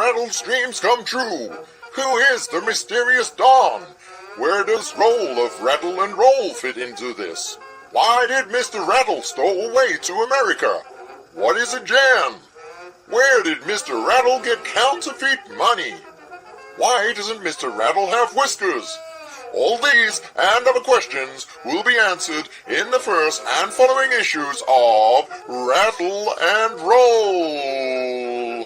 Rattle's dreams come true? Who is the mysterious Don? Where does Roll of Rattle and Roll fit into this? Why did Mr. Rattle stow away to America? What is a jam? Where did Mr. Rattle get counterfeit money? Why doesn't Mr. Rattle have whiskers? All these and other questions will be answered in the first and following issues of Rattle and Roll.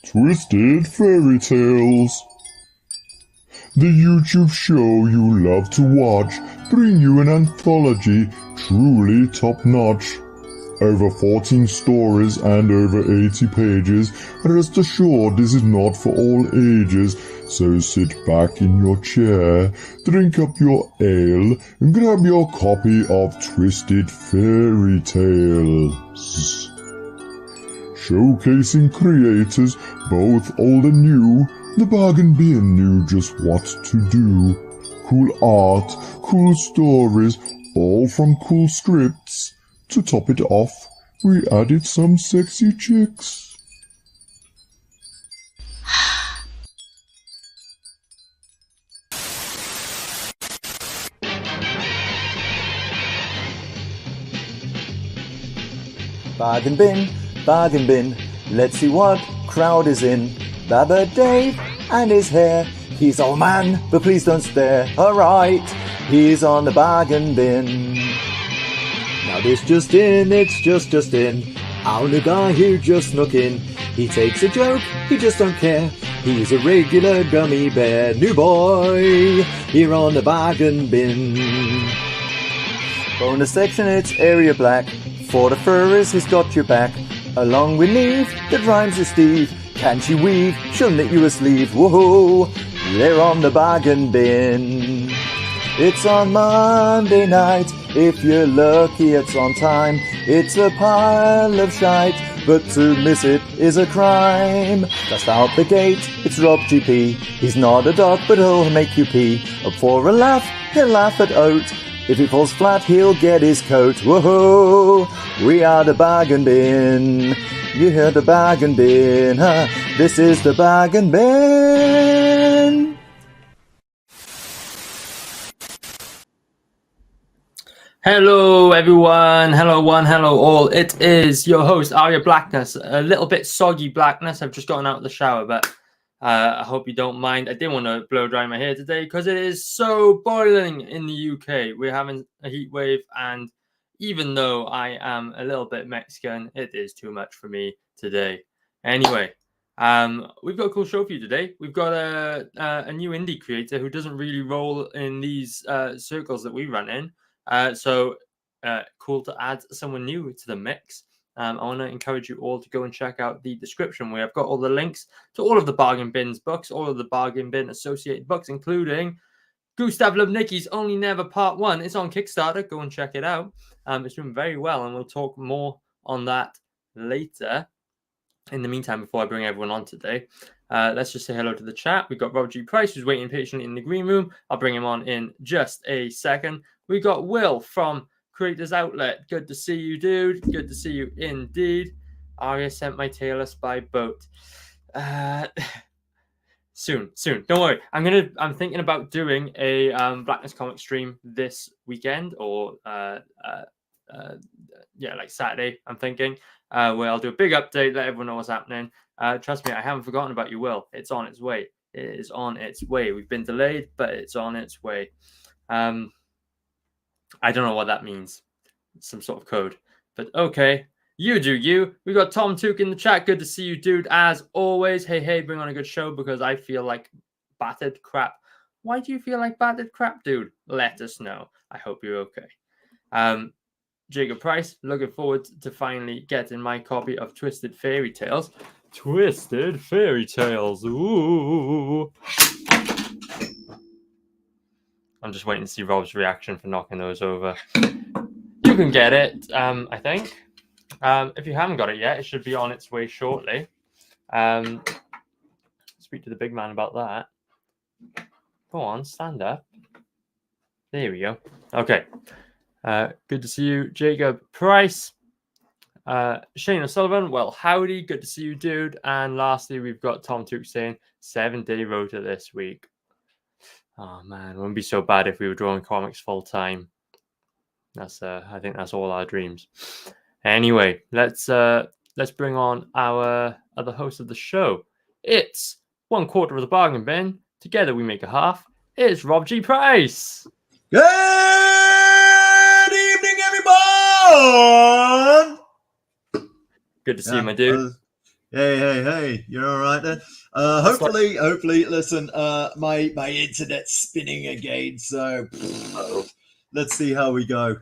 Twisted Fairy Tales. The YouTube show you love to watch bring you an anthology truly top-notch. Over 14 stories and over 80 pages. Rest assured this is not for all ages, so sit back in your chair, drink up your ale, and grab your copy of Twisted Fairy Tales. Showcasing creators, both old and new, the Bargain Bin knew just what to do. Cool art, cool stories, all from cool scripts. To top it off, we added some sexy chicks. Bargain bin, let's see what crowd is in. Baba Dave and his hair. He's old man, but please don't stare. Alright, he's on the bargain bin. Now this just in, it's just in. Our new guy who just snuck in. He takes a joke, he just don't care. He's a regular gummy bear. New boy, here on the bargain bin. Bonus section, it's area black. For the furries, he's got your back. Along with Neve, that rhymes with Steve. Can she weave? She'll knit you a sleeve. Whoa, they're on the bargain bin. It's on Monday night. If you're lucky, it's on time. It's a pile of shite, but to miss it is a crime. Just out the gate, it's Rob GP. He's not a dog, but he'll make you pee. Up for a laugh, he'll laugh at Oat. If he falls flat, he'll get his coat. Whoa, we are the bargain bin. You hear the bargain bin, huh? This is the bargain bin. Hello everyone, hello one, hello all. It is your host, Arya Blackness. A little bit soggy blackness. I've just gotten out of the shower, but I hope you don't mind. I didn't want to blow dry my hair today because it is so boiling in the UK. We're having a heat wave, and even though I am a little bit Mexican, it is too much for me today. Anyway, we've got a cool show for you today. We've got a new indie creator who doesn't really roll in these circles that we run in. So cool to add someone new to the mix. I want to encourage you all to go and check out the description where I've got all the links to all of the Bargain Bin's books, all of the Bargain Bin associated books, including Goostav Lubnicki's Only Never Part 1. It's on Kickstarter. Go and check it out. It's doing very well, and we'll talk more on that later. In the meantime, before I bring everyone on today, let's just say hello to the chat. We've got Rob G. Price, who's waiting patiently in the green room. I'll bring him on in just a second. We got Will from Creators Outlet. Good to see you, dude. Good to see you indeed. Arya sent my Taylor by boat. Soon. Don't worry. I'm thinking about doing a Blackness comic stream this weekend, or like Saturday. I'm thinking where I'll do a big update, let everyone know what's happening. Trust me, I haven't forgotten about you, Will. It's on its way. It is on its way. We've been delayed, but it's on its way. I don't know what that means. Some sort of code. But okay. You do you. We got Tom Took in the chat. Good to see you, dude. As always. Hey, bring on a good show because I feel like battered crap. Why do you feel like battered crap, dude? Let us know. I hope you're okay. Jacob Price, looking forward to finally getting my copy of Twisted Fairy Tales. Twisted Fairy Tales. Ooh. I'm just waiting to see Rob's reaction for knocking those over. You can get it, I think. If you haven't got it yet, it should be on its way shortly. Speak to the big man about that. Go on, stand up. There we go. Okay. Good to see you, Jacob Price. Shane O'Sullivan, well, howdy. Good to see you, dude. And lastly, we've got Tom Took saying 7-day rota this week. Oh, man. It wouldn't be so bad if we were drawing comics full time. I think that's all our dreams. Anyway, let's bring on our other host of the show. It's 1/4 of the bargain bin. Together we make a half. It's Rob G. Price. Good evening, everyone. Good to see you, my dude. Hey, you're all right there. Hopefully, listen, my internet's spinning again, so let's see how we go.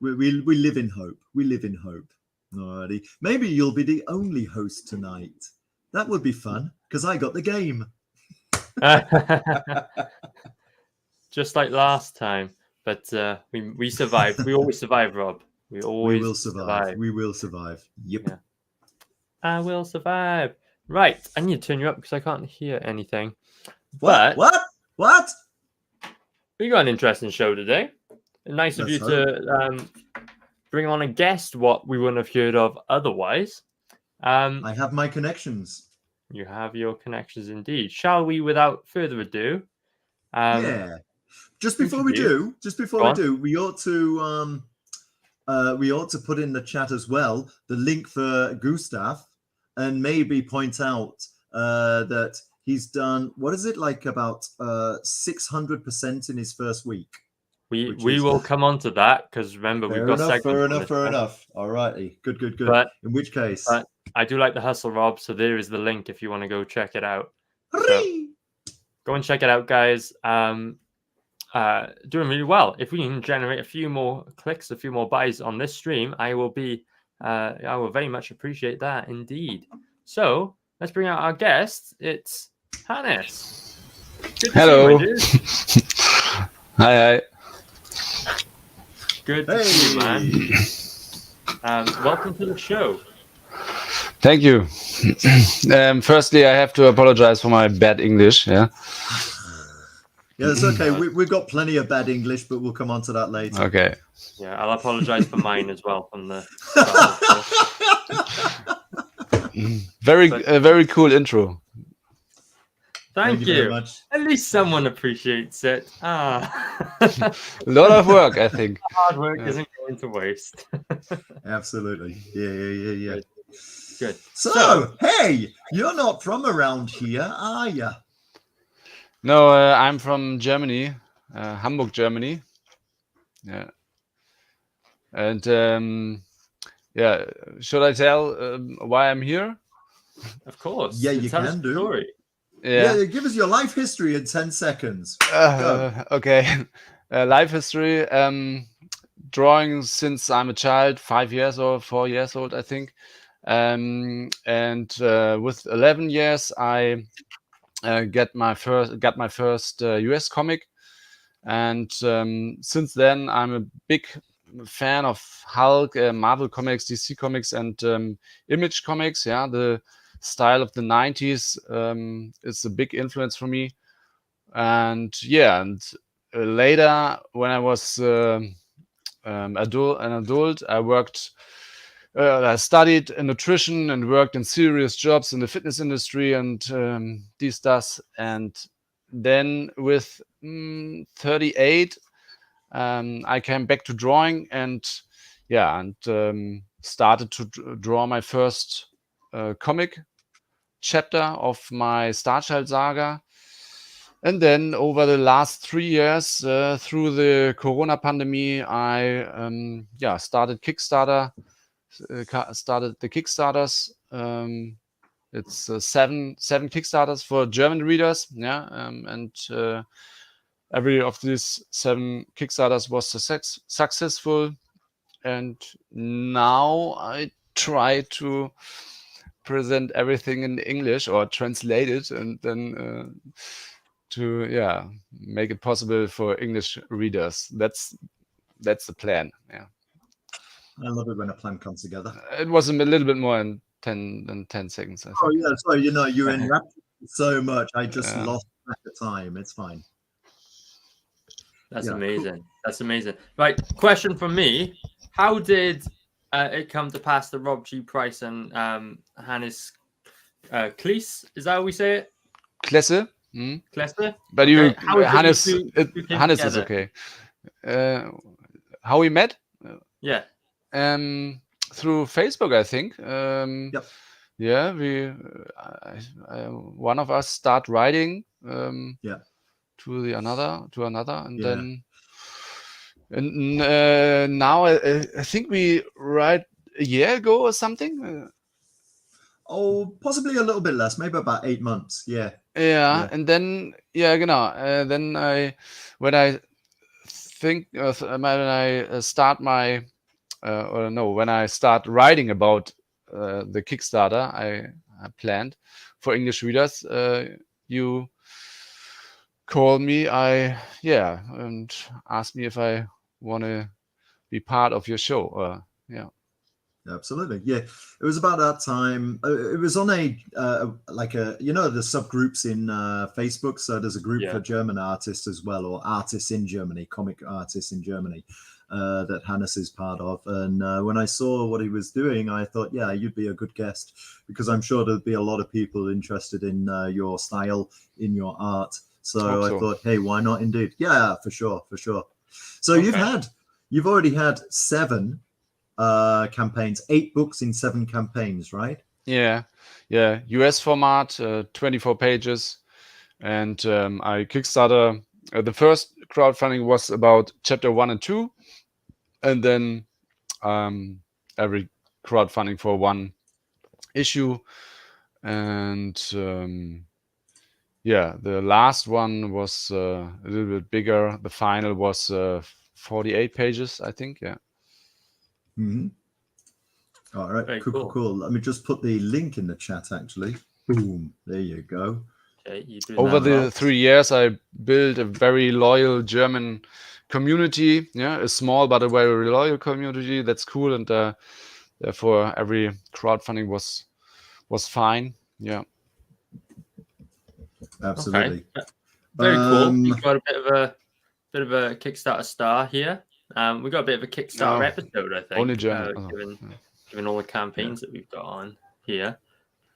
We live in hope. We live in hope. Alrighty. Maybe you'll be the only host tonight. That would be fun, because I got the game. Just like last time, but we survived. We always survive, Rob. We will survive. We will survive. Yep. Yeah. I will survive. Right. I need to turn you up because I can't hear anything. What? We got an interesting show today. Nice of you to bring on a guest what we wouldn't have heard of otherwise. I have my connections. You have your connections indeed. Shall we, without further ado? Yeah. Just before we do, we ought to put in the chat as well the link for Goostav, and maybe point out that he's done, what is it, like about 600% in his first week. We will come on to that, because remember, we've got segments. Fair enough. All righty. Good. But, in which case, I do like the hustle, Rob. So there is the link if you want to go check it out. So, go and check it out, guys. Doing really well. If we can generate a few more clicks, a few more buys on this stream, I will very much appreciate that indeed. So let's bring out our guest. It's Hannes. Hello. Hi. Good to see you, man. Welcome to the show. Thank you. Firstly, I have to apologize for my bad English. Yeah, it's okay. We've got plenty of bad English, but we'll come on to that later. Okay. Yeah, I'll apologize for mine as well from the very cool intro. Thank you very much. At least someone appreciates it. A lot of work, I think. Hard work isn't going to waste. Absolutely. Yeah. Good. So, hey, you're not from around here, are you? No, I'm from Germany, Hamburg, Germany. Yeah. And should I tell why I'm here? Of course. Yeah, you can do. Story. Yeah, give us your life history in 10 seconds. Okay. Life history. Drawing since I'm a child, 5 years old, 4 years old, I think. And with 11 years, I got my first US comic, and since then I'm a big fan of Hulk, Marvel comics, DC comics, and Image comics. Yeah, the style of the 90s is a big influence for me. And later, when I was an adult, I worked. I studied nutrition and worked in serious jobs in the fitness industry and these stuff. And then with 38, I came back to drawing and started to draw my first comic chapter of my Starchild saga. And then over the last 3 years, through the Corona pandemic, I started Kickstarter. Started the Kickstarters. It's 7 Kickstarters for German readers. Yeah, and every of these 7 Kickstarters was successful. And now I try to present everything in English or translate it, and then to make it possible for English readers. That's the plan. Yeah. I love it when a plan comes together. It was a little bit more than 10 seconds, I think. Oh yeah, so you enwrapped so much. I just lost track of time. It's fine. That's Yeah, amazing. That's amazing. Right. Question from me: how did it come to pass that Rob G. Price and Hannes Klees, is that how we say it? Klesse. Klesse? But Okay. How is Hannes, you came Hannes is together? okay. How we met? Yeah. Through Facebook, I think. Yep. Yeah, one of us start writing. Yeah. To another, and Yeah. then, and now I think we write a year ago or something. Oh, possibly a little bit less, maybe about 8 months. Yeah. Yeah, and then genau. Then when I think when I start my or no, when I start writing about the Kickstarter I planned for English readers, you call me, and ask me if I want to be part of your show. Yeah. Absolutely. Yeah. It was about that time. It was on a like a the subgroups in Facebook. So there's a group for German artists as well, or artists in Germany, comic artists in Germany, that Hannes is part of. And when I saw what he was doing, I thought, yeah, you'd be a good guest, because I'm sure there'd be a lot of people interested in your style, in your art. So I thought, hey, why not? Indeed. Yeah, for sure. So you've already had 7 campaigns, 8 books in 7 campaigns, right? Yeah. US format, 24 pages, and I Kickstarter. The first crowdfunding was about chapter 1 and 2, and then every crowdfunding for 1 issue, and the last one was a little bit bigger. The final was 48 pages, I think. Yeah. Mm-hmm. All right. Very cool. Let me just put the link in the chat, actually. Boom. There you go. Okay, over the 3 years, I built a very loyal German community. Yeah, a small but a very loyal community. That's cool, and therefore every crowdfunding was fine. Yeah. Absolutely. Okay. Very cool. You've got a bit of a Kickstarter star here. We got a bit of a Kickstarter episode, I think. Only German. Given all the campaigns that we've got on here.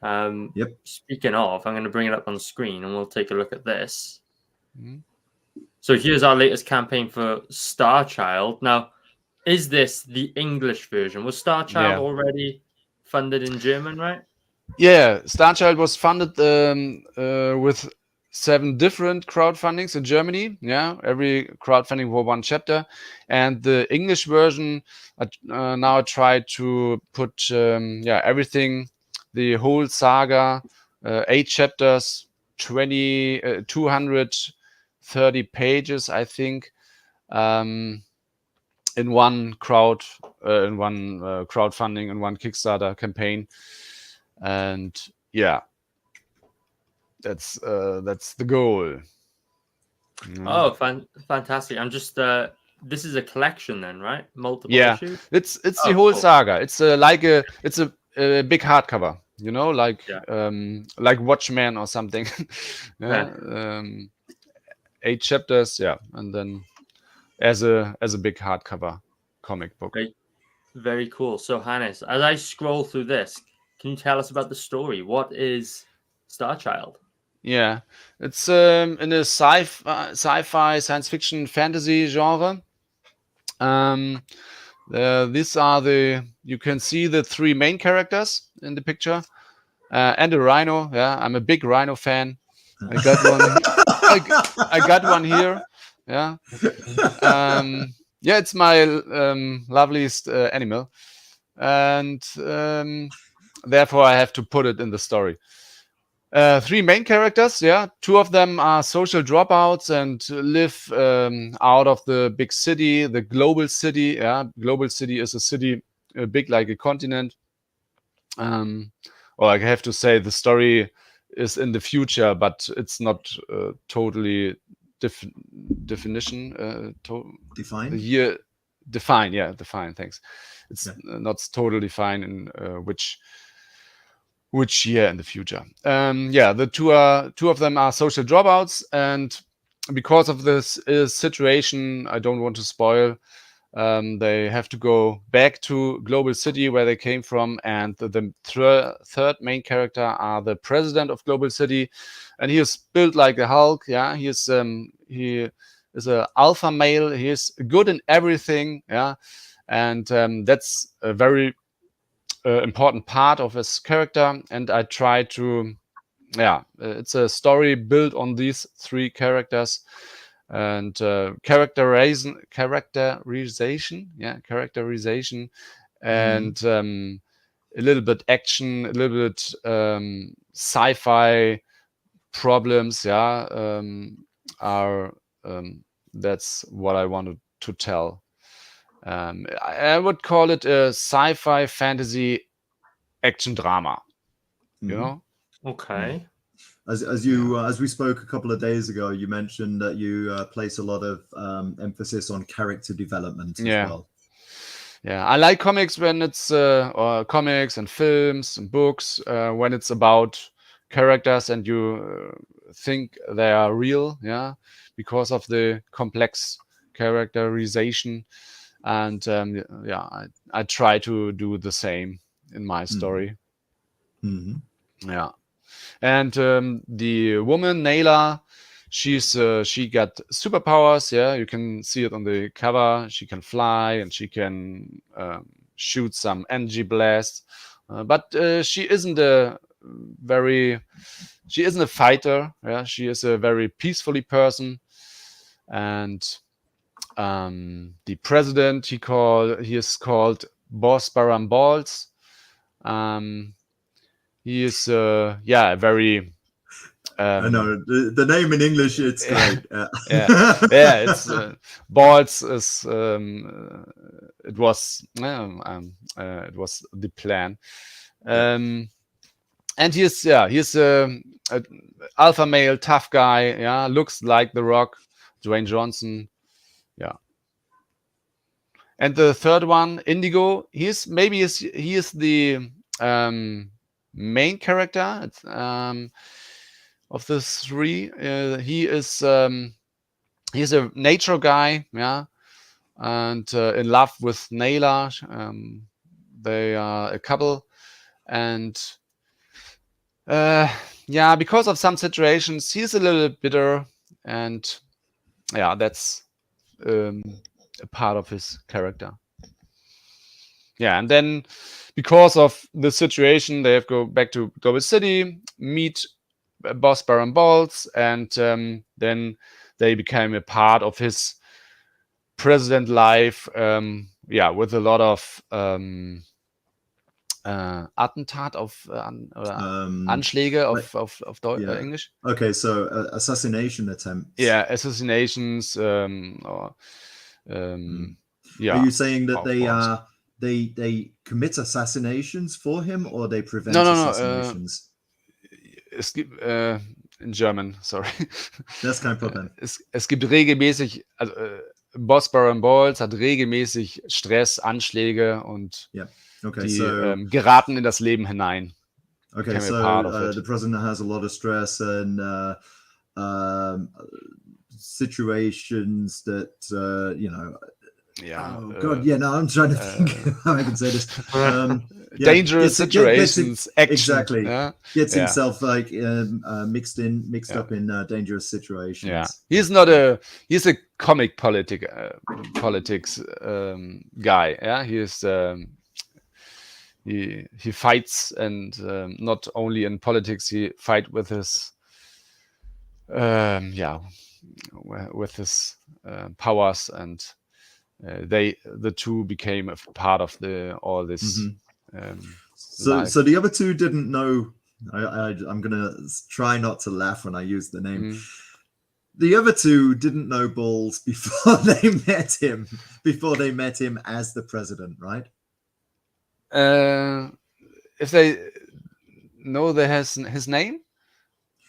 Yep. Speaking of, I'm going to bring it up on the screen and we'll take a look at this. Mm-hmm. So here's our latest campaign for Starchild. Now, is this the English version? Was Starchild already funded in German, right? Yeah, Starchild was funded with 7 different crowdfundings in Germany. Yeah, every crowdfunding for 1 chapter, and the English version now I try to put everything, the whole saga, 8 chapters, 230 pages, I think, in one crowdfunding, in one Kickstarter campaign. And that's the goal. Oh, fantastic! I'm just this is a collection then, right? Multiple issues. It's the whole saga. It's like a big hardcover, like Watchmen or something. 8 chapters, and then as a big hardcover comic book. Very cool. So Hannes, as I scroll through this, can you tell us about the story? What is Starchild? Yeah, it's in a sci-fi, science fiction, fantasy genre. These are you can see the 3 main characters in the picture, and a rhino. Yeah, I'm a big rhino fan. I got one. I got one here. Yeah. It's my loveliest animal, and therefore I have to put it in the story. 3 main characters. 2 of them are social dropouts and live out of the big city, the global city. Global city is a city big like a continent. Or I have to say the story is in the future, but it's not totally definition. Defined. The year Define, yeah, define. Thanks. It's not totally defined in which year in the future. Yeah, the two of them are social dropouts, and because of this situation, I don't want to spoil. They have to go back to Global City where they came from, and the third main character are the president of Global City, and he is built like the Hulk. Yeah, he is an alpha male. He is good in everything. Yeah, and that's a very important part of his character. And I try to, it's a story built on these three characters. And characterization, and a little bit action, a little bit sci-fi problems. That's what I wanted to tell. I would call it a sci-fi fantasy action drama. You know? Okay. As we spoke a couple of days ago, you mentioned that you place a lot of emphasis on character development as well. Yeah, I like comics when it's or comics and films and books when it's about characters and you think they are real, because of the complex characterization. And I try to do the same in my story. Yeah. And the woman Naila, she got superpowers. Yeah, you can see it on the cover. She can fly and she can shoot some energy blasts. But she isn't a fighter. Yeah, she is a very peacefully person. And the president, he is called Boss Baram Balls. He is a very I know the name in English. It's great. It's Balls is it was the plan. And he's a alpha male, tough guy. Looks like The Rock, Dwayne Johnson. And the third one, Indigo, he is the main character of the three. He's a nature guy, and in love with Naila. They are a couple, and because of some situations, he's a little bitter, and that's a part of his character. And then because of the situation, they have to go back to Global City, meet Boss Baron Balls, and then they became a part of his president life. With a lot of Attentat Anschläge of English. Okay, so assassination attempts. Yeah, assassinations. Are you saying that they commit assassinations for him, or they prevent assassinations? In German, sorry. That's kein Problem. Es gibt regelmäßig, Boss Baron Balls hat regelmäßig Stress, Anschläge und die geraten in das Leben hinein. Okay, so the president has a lot of stress and situations that I'm trying to think how I can say this. Dangerous situations, action. Exactly. Gets himself mixed up in dangerous situations. Yeah, he's a comic politics guy. Yeah, he is. He fights, and not only in politics, he fight with his with his powers, and the two became a part of all this. So the other two didn't know. I'm gonna try not to laugh when I use the name. The other two didn't know Balls before they met him. Before they met him as the president, right? If they know his name?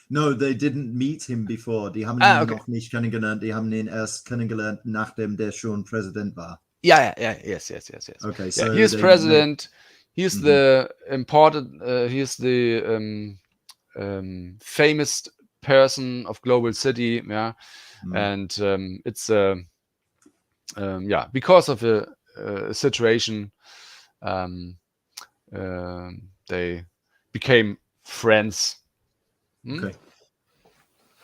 No, they didn't meet him before. Die haben ihn noch nicht kennengelernt. Die haben ihn erst kennengelernt, nachdem der schon Präsident war. Yes. Okay, Yeah, so he is they president. He's Mhm. the important. He's the famous person of global city. Yeah, and it's because of a situation, they became friends. Okay.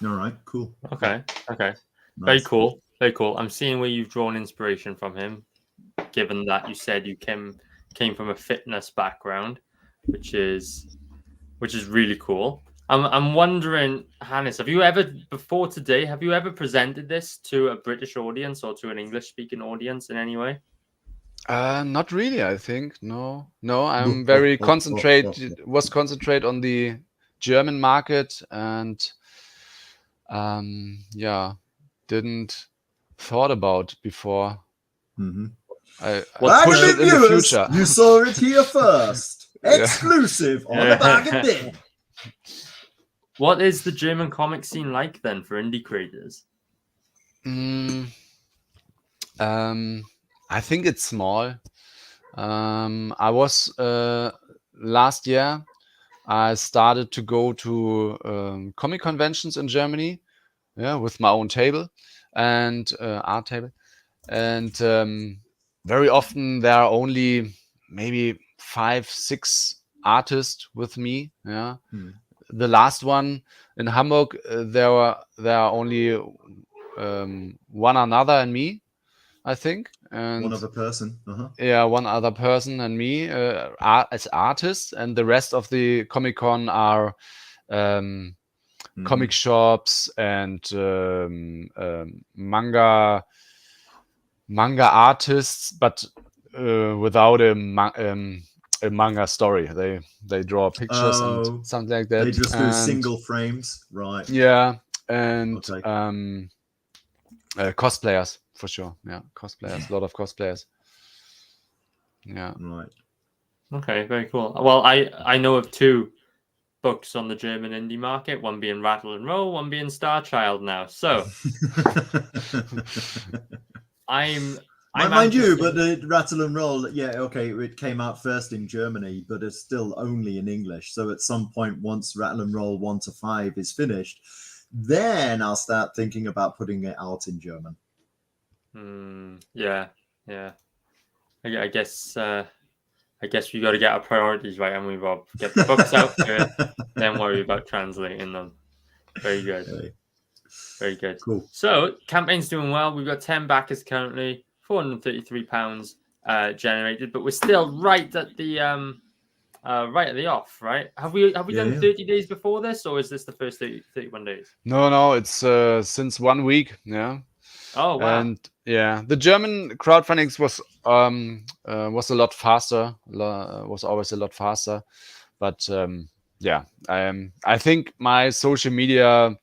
All right. Cool. Okay. Nice. Very cool. Very cool. I'm seeing where you've drawn inspiration from him, given that you said you came from a fitness background, which is really cool. I'm wondering, Hannes, have you ever before today, have you ever presented this to a British audience or to an English speaking audience in any way? Not really, I think. No. I'm very concentrate on the German market and didn't thought about before. Mm-hmm. I What push Bargain it in the viewers, future. you saw it here first. Yeah. Exclusive on the Bargain Bin. What is the German comic scene like then for indie creators? I think it's small. I was last year. I started to go to comic conventions in Germany, with my own table and art table, and very often there are only maybe 5-6 artists with me. Yeah, the last one in Hamburg, there are only one another and me, I think, and One other person. one other person and me as artists, and the rest of the Comic Con are comic shops and manga artists, but without a manga story. They draw pictures and something like that. They just do single frames, right? Yeah, and Okay. Cosplayers for sure. Yeah, cosplayers. A lot of cosplayers. Yeah. Right. Okay, very cool. Well, I know of two books on the German indie market, one being Rattle and Roll, one being Starchild now. So I'm mind you, anxious but the Rattle and Roll, okay, it came out first in Germany, but it's still only in English. So at some point, once Rattle and Roll 1 to 5 is finished, then I'll start thinking about putting it out in German. Yeah. I guess we got to get our priorities right, and we Rob. Get the books out first, then worry about translating them. Very good. Okay. Very good. Cool. So campaign's doing well. We've got 10 backers currently, £433 generated, but we're still right at the off, right? Have we done 30 days before this, or is this the first 31 days? No, it's since 1 week. Yeah. Oh wow. And the German crowdfunding was a lot faster. Was always a lot faster, but I think my social media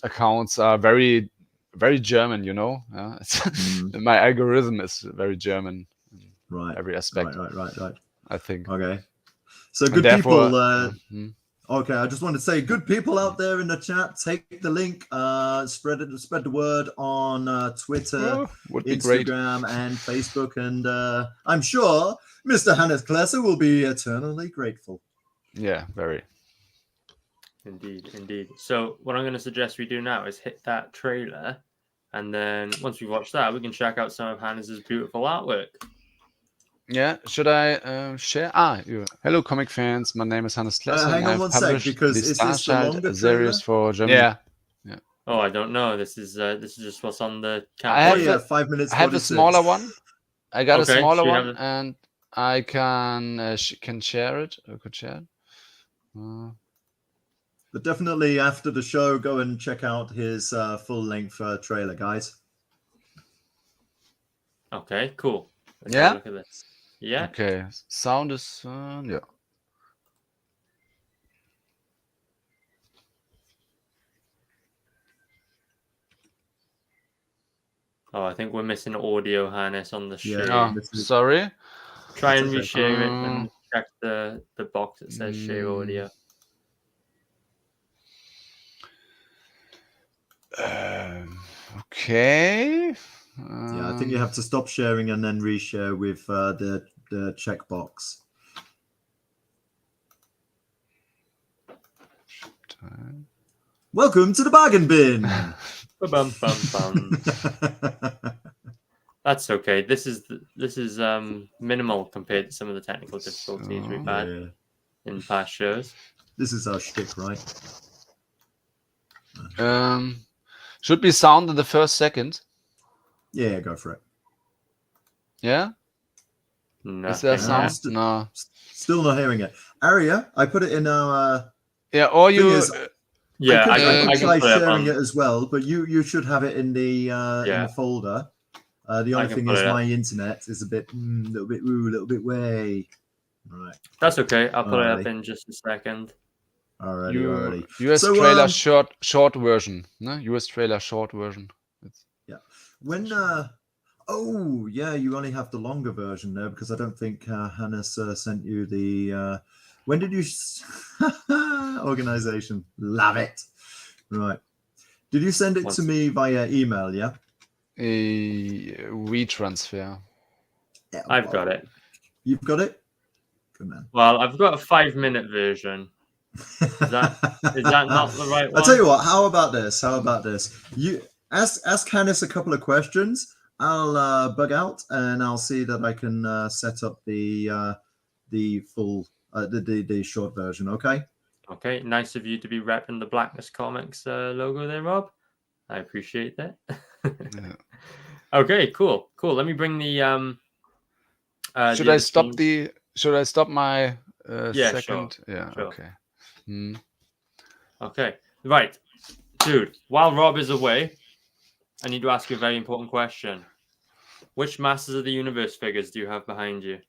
accounts are very, very German. My algorithm is very German. Right. Every aspect. Right. I think. Okay. So good people. Okay, I just wanted to say, good people out there in the chat, take the link, spread the word on Twitter, Instagram, and Facebook, and I'm sure Mr. Hannes Klesser will be eternally grateful. Yeah, very. Indeed. So what I'm going to suggest we do now is hit that trailer, and then once we watch that, we can check out some of Hannes's beautiful artwork. Yeah, should I share? Hello, comic fans. My name is Hannes Klesser. Hang on one sec, because is this the longer trailer? For Germany. Yeah. Oh, I don't know. This is just what's on the campaign. 5 minutes. I have a smaller one. I got a smaller one, and I can share it. I could share it. But definitely after the show, go and check out his full-length trailer, guys. Okay, cool. Let's have a look at this. Yeah. Okay. Sound is yeah. Oh, I think we're missing audio, Hannes, on the show. Oh, sorry. Try and reshare it and check the box that says share audio. Okay. Yeah, I think you have to stop sharing and then reshare with the checkbox. Welcome to the bargain bin. Ba-bum-bum-bum. That's okay. This is minimal compared to some of the technical difficulties we've had in past shows. This is our shtick, right? Should be sound in the first second. Yeah, go for it. Yeah. Nothing Is there sound? St- No. Still not hearing it. Aria, I put it in our. Yeah, or you. Is, Yeah, I can could try put it sharing on. it as well, but you should have it in the folder. The only thing is my internet is a little bit way. Right. That's okay. I'll put it up in just a second. Alrighty. US So, trailer short version. No? US trailer short version. Yeah. When oh yeah, you only have the longer version there because I don't think Hannes sent you the when did you organization? Love it. Right. Did you send it to me via email, yeah? WeTransfer. Yeah, I've got it. You've got it? Good man. Well, I've got a 5-minute version. Is that not the right one? I'll tell you what, how about this? You ask Hannes a couple of questions. I'll bug out and I'll see that I can set up the full the short version, okay? Okay, nice of you to be repping the Blackness Comics logo there, Rob. I appreciate that. Yeah. Okay, cool. Let me bring the Should I stop my second? Sure. Yeah, Sure. okay. Okay, right. Dude, while Rob is away, I need to ask you a very important question. Which Masters of the Universe figures do you have behind you?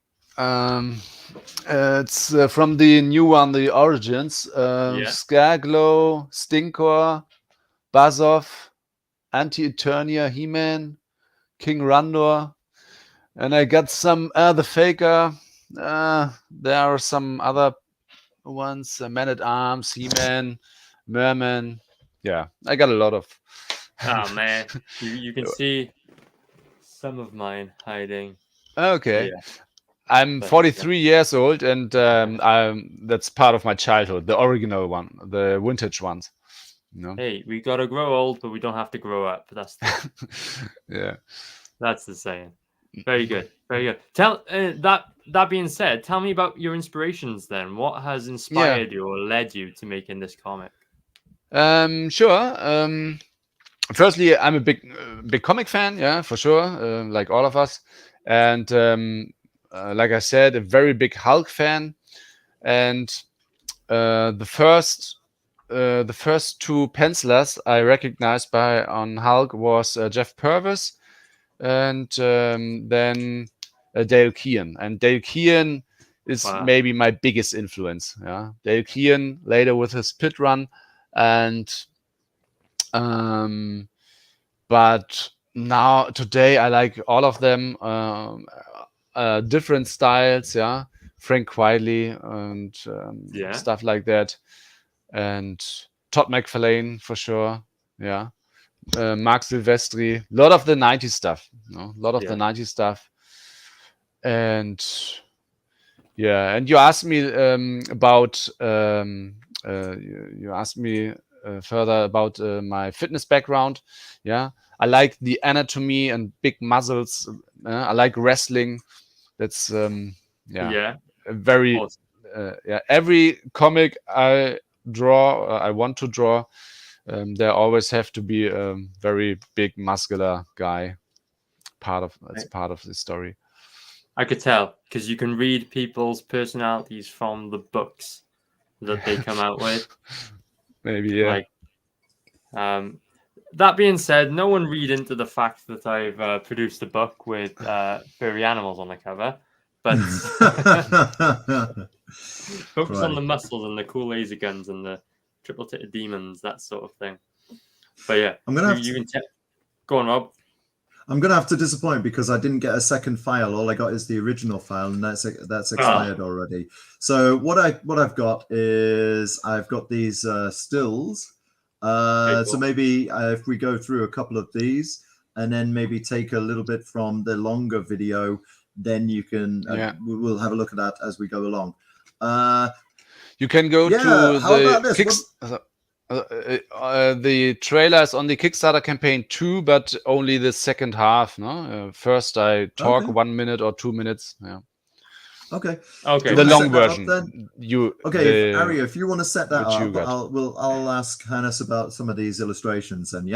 It's from the new one, the Origins. Scareglow, Stinkor, Bazov, Anti-Eternia, He-Man, King Randor, and I got some the Faker. There are some other ones: Man-at-Arms, He-Man, Merman. Yeah, I got a lot of. Oh man, you can see some of mine hiding. Okay. Yeah. I'm 43 years old, and that's part of my childhood, the original one, the vintage ones. You know? Hey, we gotta grow old, but we don't have to grow up. That's yeah. That's the saying. Very good. Tell that being said, tell me about your inspirations then. What has inspired you or led you to making this comic? Sure. Firstly, I'm a big comic fan, yeah, for sure, like all of us, and like I said, a very big Hulk fan, and the first two pencilers I recognized on Hulk was Jeff Purvis and then Dale Keane. And Dale Keane is maybe my biggest influence. Yeah, Dale Keane later with his Pit Run, and but now today I like all of them. Different styles, yeah. Frank Quitely and stuff like that, and Todd McFarlane for sure, yeah. Mark Silvestri, a lot of the 90s stuff, the 90s stuff, and yeah. And you asked me about you asked me further about my fitness background, yeah. I like the anatomy and big muscles. I like wrestling. That's very awesome. Every comic I draw, I want to draw, there always have to be a very big muscular guy. It's part of the story. I could tell because you can read people's personalities from the books that they come out with. Maybe, yeah. Like, that being said, no one read into the fact that I've produced a book with furry animals on the cover, but focus on the muscles and the cool laser guns and the triple-titted demons, that sort of thing. But yeah, go on, Rob. I'm gonna have to disappoint because I didn't get a second file. All I got is the original file, and that's expired already. So what I've got is I've got these stills So maybe if we go through a couple of these and then maybe take a little bit from the longer video, then you can, we'll have a look at that as we go along. You can go to how about this? The trailer is on the Kickstarter campaign too, but only the second half. No, first I talk 1 minute or 2 minutes. Yeah. Okay. The long version. Ari, if you want to set that up, I'll ask Hannes about some of these illustrations. And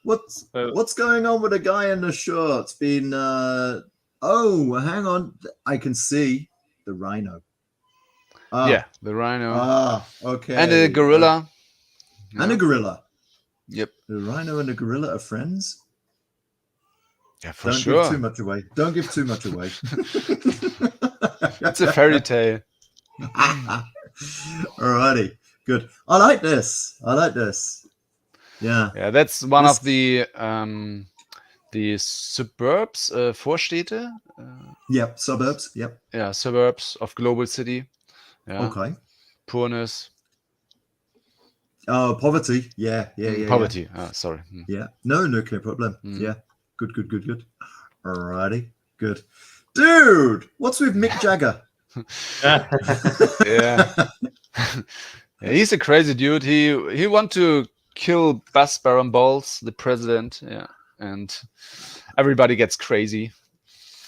what's going on with the guy in the shorts? Hang on, I can see the rhino. The rhino. Okay. And a gorilla. And a gorilla. Yep. The rhino and the gorilla are friends. Yeah, for Don't sure. give too much away. Don't give too much away. It's a fairy tale. Alrighty, good. I like this. Yeah. Yeah, that's one of the suburbs, Vorstädte. Yep, suburbs. Yep. Yeah, suburbs of global city. Yeah. Okay. Poorness. Oh, poverty. Yeah. Poverty. Sorry. Yeah. No problem. Yeah. Good. Alrighty. Good. Dude, what's with Mick Jagger? Yeah. He's a crazy dude. He want to kill Buzz Baron Balls, the president. Yeah. And everybody gets crazy.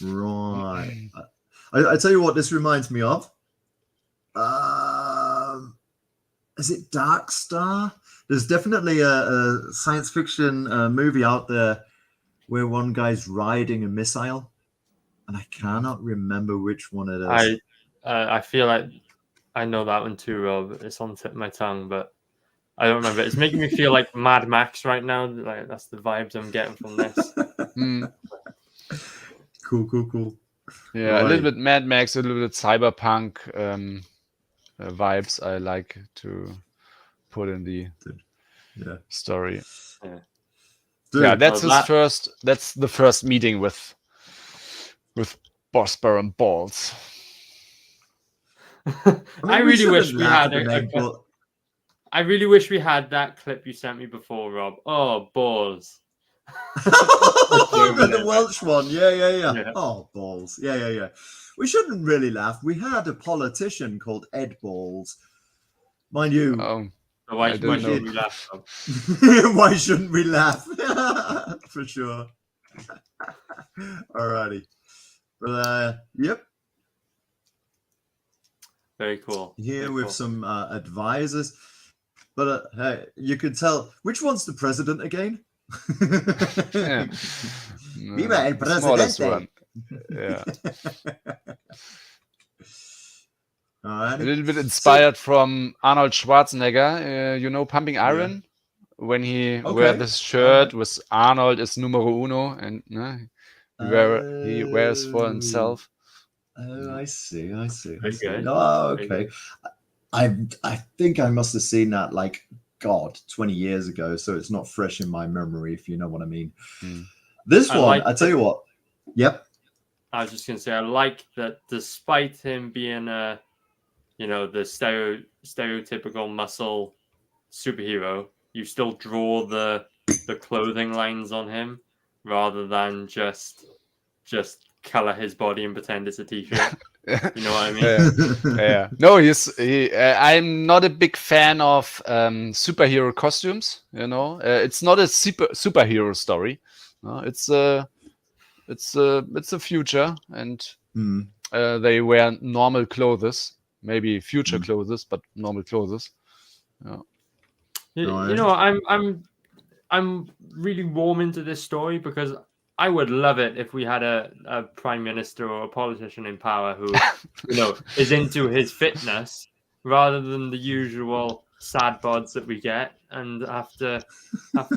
Right. I tell you what this reminds me of. Is it Dark Star? There's definitely a science fiction movie out there where one guy's riding a missile, and I cannot remember which one it is. I feel like I know that one too, Rob. It's on the tip of my tongue, but I don't remember. It's making me feel like Mad Max right now. Like that's the vibes I'm getting from this. Cool. Yeah, right. A little bit Mad Max, a little bit cyberpunk vibes. I like to put in the story. Yeah. Dude, that's That's the first meeting with Buzz Baron Balls. I really wish we had I really wish we had that clip you sent me before, Rob. Oh, balls. The Welsh one. Yeah. Oh, balls. Yeah. We shouldn't really laugh. We had a politician called Ed Balls. Mind you. Why shouldn't we laugh? Why shouldn't we laugh? For sure. Alrighty. But yep. Very cool. Here with some advisors. But hey, you could tell which one's the president again? Viva el presidente. Yeah. Alrighty. A little bit inspired from Arnold Schwarzenegger. Pumping Iron? When he wear this shirt with Arnold is numero uno, and he wears for himself. Oh, I see. Okay. Oh, okay. I think I must have seen that 20 years ago, so it's not fresh in my memory, if you know what I mean. This one, I tell you what. Yep. I was just gonna say I like that despite him being the stereotypical muscle superhero, you still draw the clothing lines on him rather than just color his body and pretend it's a t-shirt. You know what I mean? Yeah. No, I'm not a big fan of superhero costumes. It's not a superhero story. No, it's a future, and they wear normal clothes, maybe future clothes, but normal clothes. Yeah. I'm really warm into this story because I would love it if we had a prime minister or a politician in power who, is into his fitness rather than the usual sad bods that we get and have to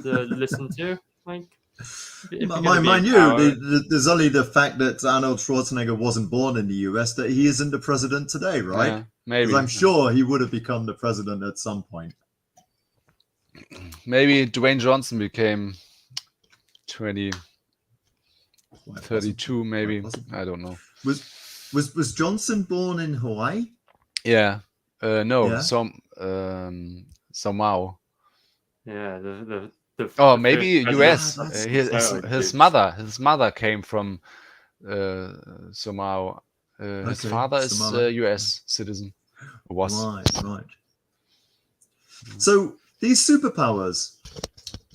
listen to. Mind you, there's only the fact that Arnold Schwarzenegger wasn't born in the US that he isn't the president today, right? Yeah, maybe. Because I'm sure he would have become the president at some point. Maybe Dwayne Johnson became 32, maybe. I don't know. Was Johnson born in Hawaii? Yeah. No. Yeah? Somehow. Yeah, the Oh, the maybe first US. Ah, that's His mother came from somehow. His okay. father is Somali. US citizen. Was. Right. So these superpowers,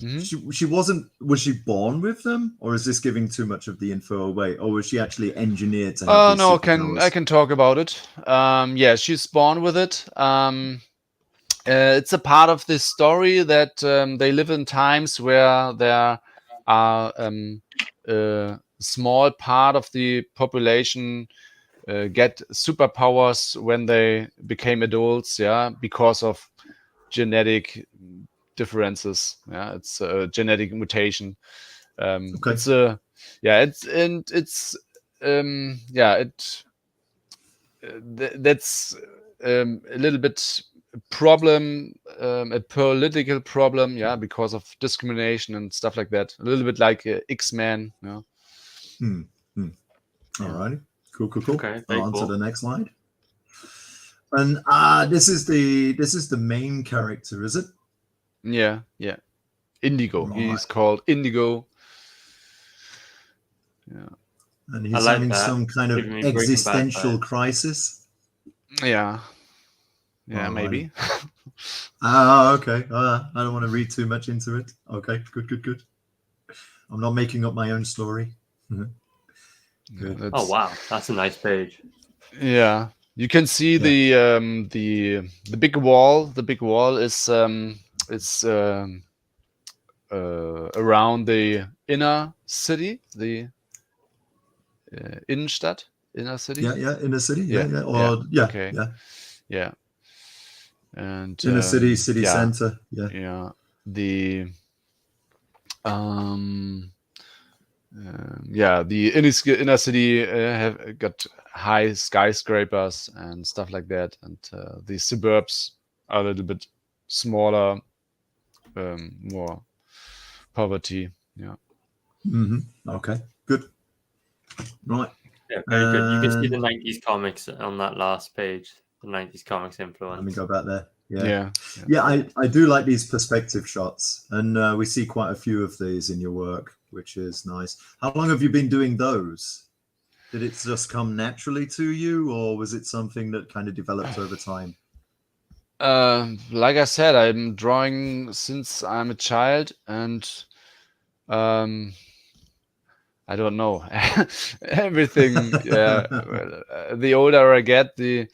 Mhm. she wasn't. Was she born with them, or is this giving too much of the info away, or was she actually engineered to have these No, I superpowers? can talk about it. Yeah, she's born with it. It's a part of this story that they live in times where there are a small part of the population get superpowers when they became adults, yeah, because of genetic differences. Yeah, it's a genetic mutation. Okay. It's a yeah, it's yeah, that's a little bit problem, a political problem, yeah, because of discrimination and stuff like that. A little bit like X-Men, yeah. Hmm. All righty. Cool. Okay, very On to cool. the next slide. And this is the main character, is it? Yeah. Indigo. Right. He's called Indigo. Yeah. And I he's like having that. some kind of Giving me Breaking Bad existential vibes. crisis. Yeah, Alrighty. maybe. Okay. I don't want to read too much into it. Okay, good. I'm not making up my own story. Good. Yeah, Oh wow, that's a nice page. yeah. You can see Yeah. the big wall. The big wall is around the inner city, the Innenstadt, inner city. Yeah. Inner city. Yeah, Yeah. yeah. Or yeah. Okay. Yeah, and Inner city, city yeah, center. Yeah. yeah. The yeah, the inner city have got high skyscrapers and stuff like that, and the suburbs are a little bit smaller, more poverty. Yeah. Okay. Good. Right. Yeah, very good. You can see the And 90s comics on that last page. The 90s comics let me influence. go back there. Yeah. Yeah, I do like these perspective shots, and we see quite a few of these in your work, which is nice. How long have you been doing those? Did it just come naturally to you, or was it something that kind of developed over time? Like I said, I'm drawing since I'm a child, and I don't know everything. Yeah, well, the older I get, the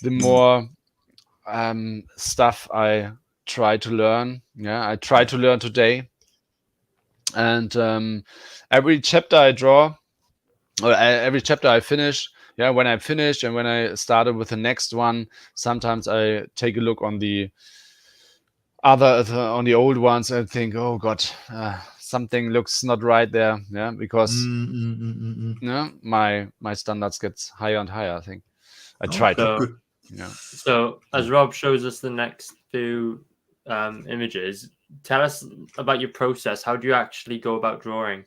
more stuff I try to learn. Yeah, I try to learn today, and every chapter I draw, or every chapter I finish. Yeah, when I finished and when I started with the next one, sometimes I take a look on the on the old ones and think, oh God, something looks not right there. Yeah, because my standards gets higher and higher. I think I try Okay, to. So, good. Yeah. so as Rob shows us the next few images, tell us about your process. How do you actually go about drawing?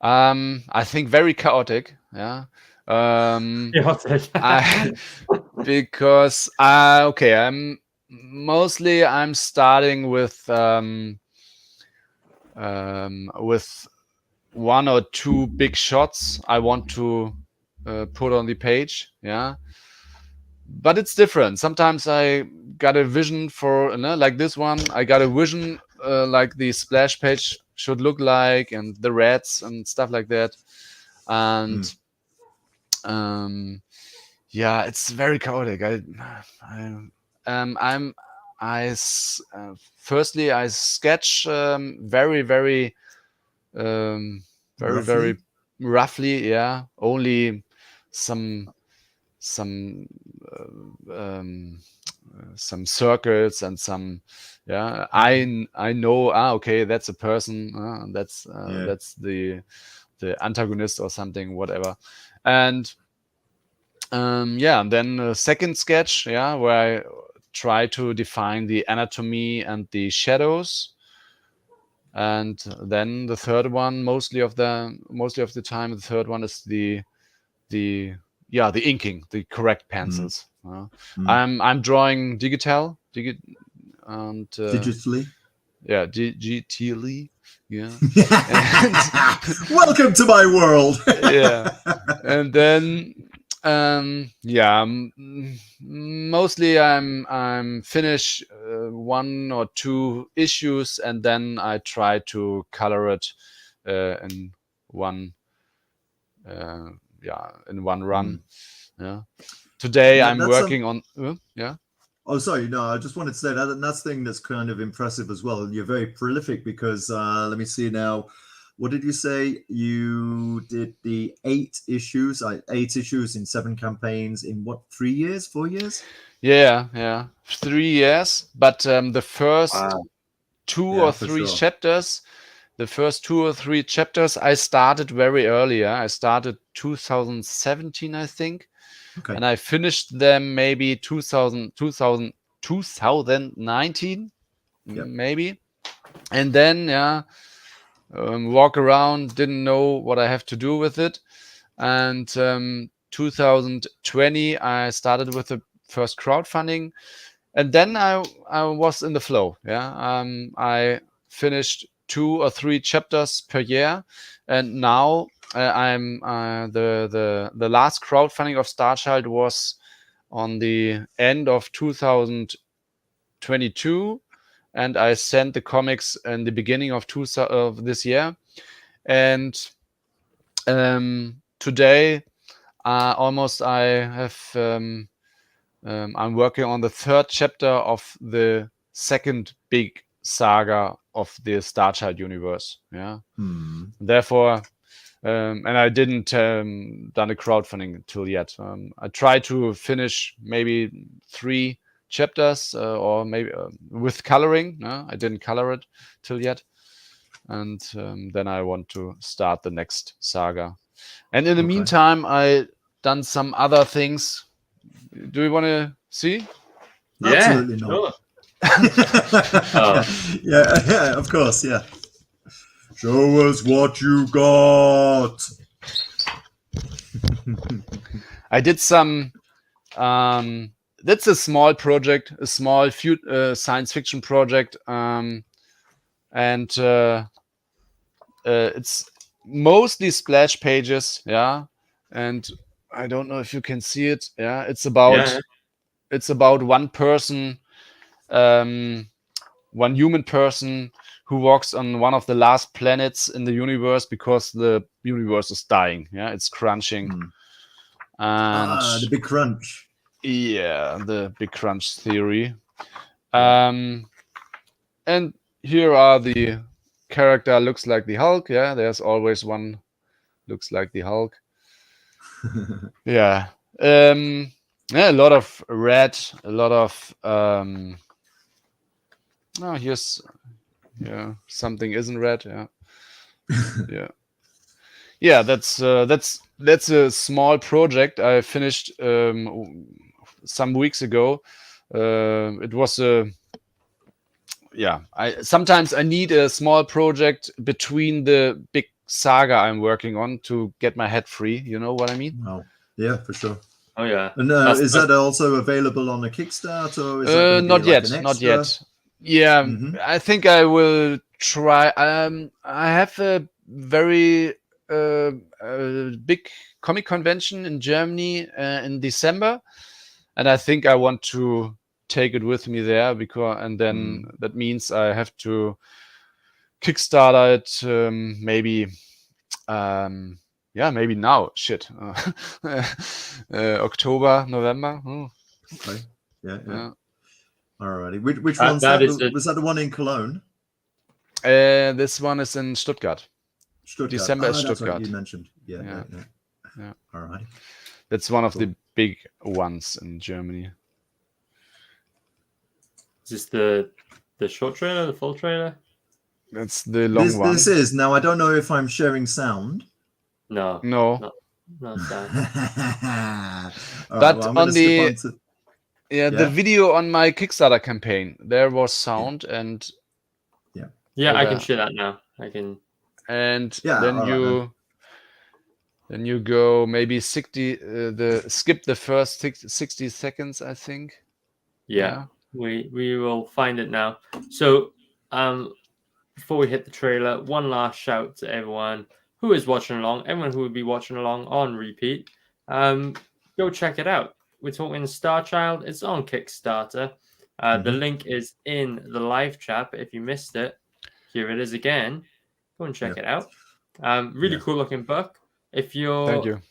I think very chaotic. Yeah. Chaotic. I because okay, I'm starting with one or two big shots I want to put on the page. Yeah. But it's different. Sometimes I got a vision for like this one. I got a vision like the splash page should look like, and the reds and stuff like that. And yeah, it's very chaotic. Firstly I sketch very Roughly? roughly. Yeah, only some some some circles and some I know okay, that's a person, that's the antagonist or something, whatever. And and then a second sketch, where I try to define the anatomy and the shadows. And then the third one, mostly of the time, the third one is the inking, the correct pencils. I'm drawing digital. and digitally. yeah, digitally. Yeah. Welcome to my world. Yeah, and then mostly I'm finish 1 or 2 issues, and then I try to color it in one in one run. Yeah, today I'm That's working on yeah. Oh, sorry. No, I just wanted to say that's thing that's kind of impressive as well. You're very prolific because let me see now. What did you say? You did the 8 issues, 8 issues in 7 campaigns in what, 3 years, 4 years? Yeah, 3 years. But the first Wow. 2 Yeah, or for 3 sure. chapters, I started very earlier. I started 2017, I think, Okay. and I finished them maybe 2019, Yep. maybe. And then walk around, didn't know what I have to do with it. And 2020, I started with the first crowdfunding, and then I was in the flow. Yeah, I finished 2 or 3 chapters per year, and now I'm the last crowdfunding of Starchild was on the end of 2022, and I sent the comics in the beginning of this year, and today almost I have I'm working on the 3rd chapter of the second big saga of the Starchild universe. Yeah. Therefore, and I didn't done a crowdfunding until yet. I tried to finish maybe 3 chapters or maybe with coloring. I didn't color it till yet, and then I want to start the next saga. And in the meantime, I done some other things. Do you want to see? Yeah, Absolutely sure. not. Yeah, of course, yeah. Show us what you got. I did some. That's a small project, a small science fiction project, and it's mostly splash pages. Yeah, and I don't know if you can see it. Yeah, it's about one person, one human person who walks on one of the last planets in the universe because the universe is dying. Yeah, it's crunching. And the big crunch. yeah, the big crunch theory. And here are the character looks like the Hulk. Yeah, there's always one looks like the Hulk. Yeah. A lot of red, a lot of here's something isn't red. Yeah, that's a small project I finished some weeks ago. It was sometimes I need a small project between the big saga I'm working on to get my head free. You know what I mean? Wow. Yeah, for sure. Oh yeah. And is that also available on a Kickstarter? Or is that not be like yet. an Not extra? yet. Yeah, I think I will try. I have a very big comic convention in Germany in December, and I think I want to take it with me there and then that means I have to Kickstarter it maybe. Maybe now. Shit. October, November. Okay. Yeah. Alrighty. Which one's that that? Was that the one in Cologne? This one is in Stuttgart. December is That's Stuttgart. what you mentioned. Yeah. Alrighty. That's one of the big ones in Germany. Is this the short trailer, the full trailer? That's the long one. This is now. I don't know if I'm sharing sound. No. No. Sound. But on the the video on my Kickstarter campaign, there was sound and I can share that now. I can. And then you go maybe 60. Skip the first 60 seconds, I think. Yeah. We will find it now. So, before we hit the trailer, one last shout to everyone who is watching along, everyone who will be watching along on repeat. Go check it out. We're talking Starchild. It's on Kickstarter. The link is in the live chat. But if you missed it, here it is again. Go and check it out. Really cool looking book. If you're, Thank you.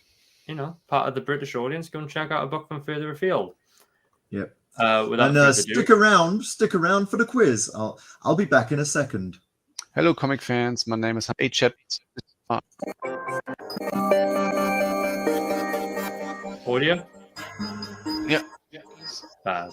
Part of the British audience, go and check out a book from further afield. Yep. Without And further stick ado, around for the quiz. I'll be back in a second. Hello, comic fans. My name is Chat. audio. Yeah. Bad.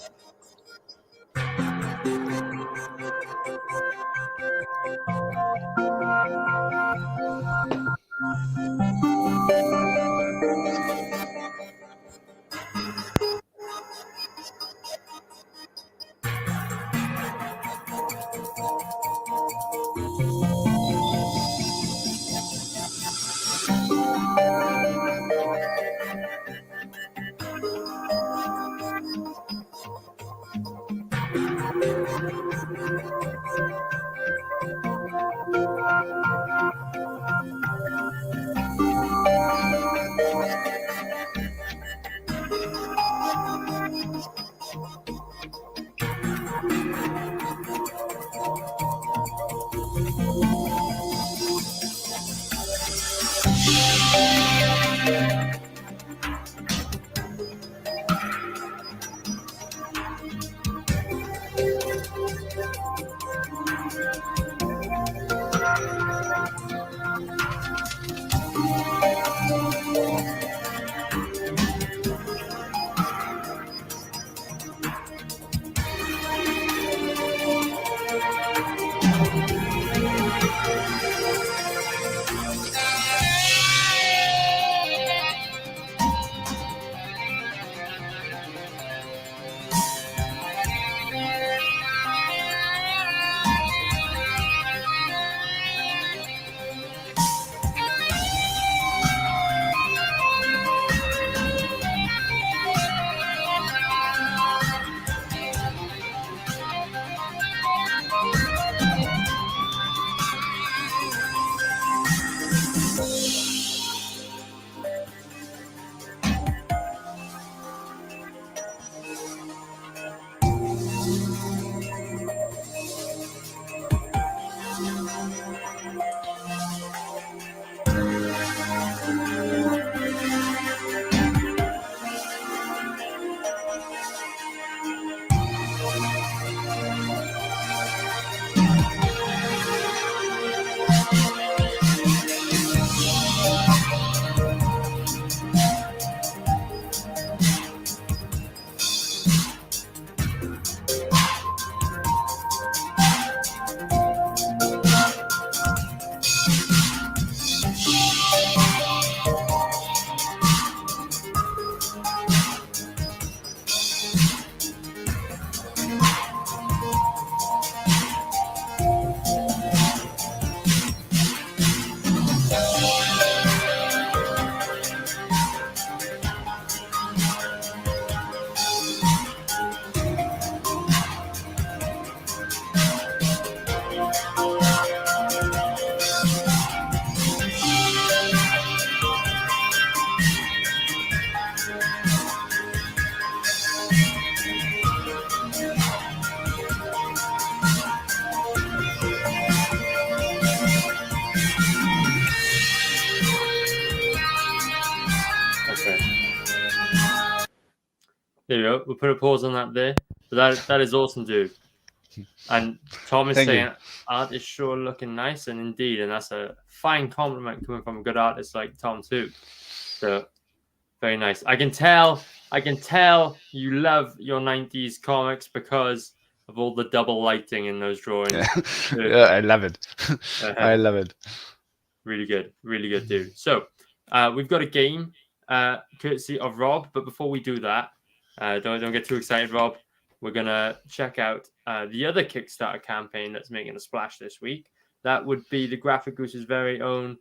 There you go. We'll put a pause on that there. But that is awesome, dude. And Tom is Thank saying you. art is sure looking nice, and indeed, and that's a fine compliment coming from a good artist like Tom too. So very nice. I can tell you love your 90s comics because of all the double lighting in those drawings. Yeah, I love it. I love it. Really good, dude. So we've got a game courtesy of Rob, but before we do that, don't get too excited, Rob. We're gonna check out the other Kickstarter campaign that's making a splash this week. That would be the Graphic Goose's very own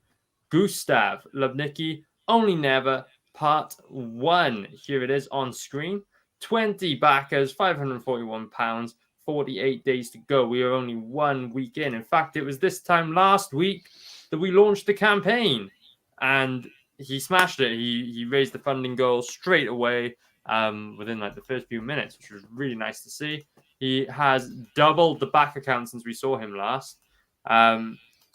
Goostav, Lubnicki, Only Never, Part 1. Here it is on screen. 20 backers, £541, 48 days to go. We are only 1 week in. In fact, it was this time last week that we launched the campaign, and he smashed it. He raised the funding goal straight away within like the first few minutes, which was really nice to see. He has doubled the back account since we saw him last,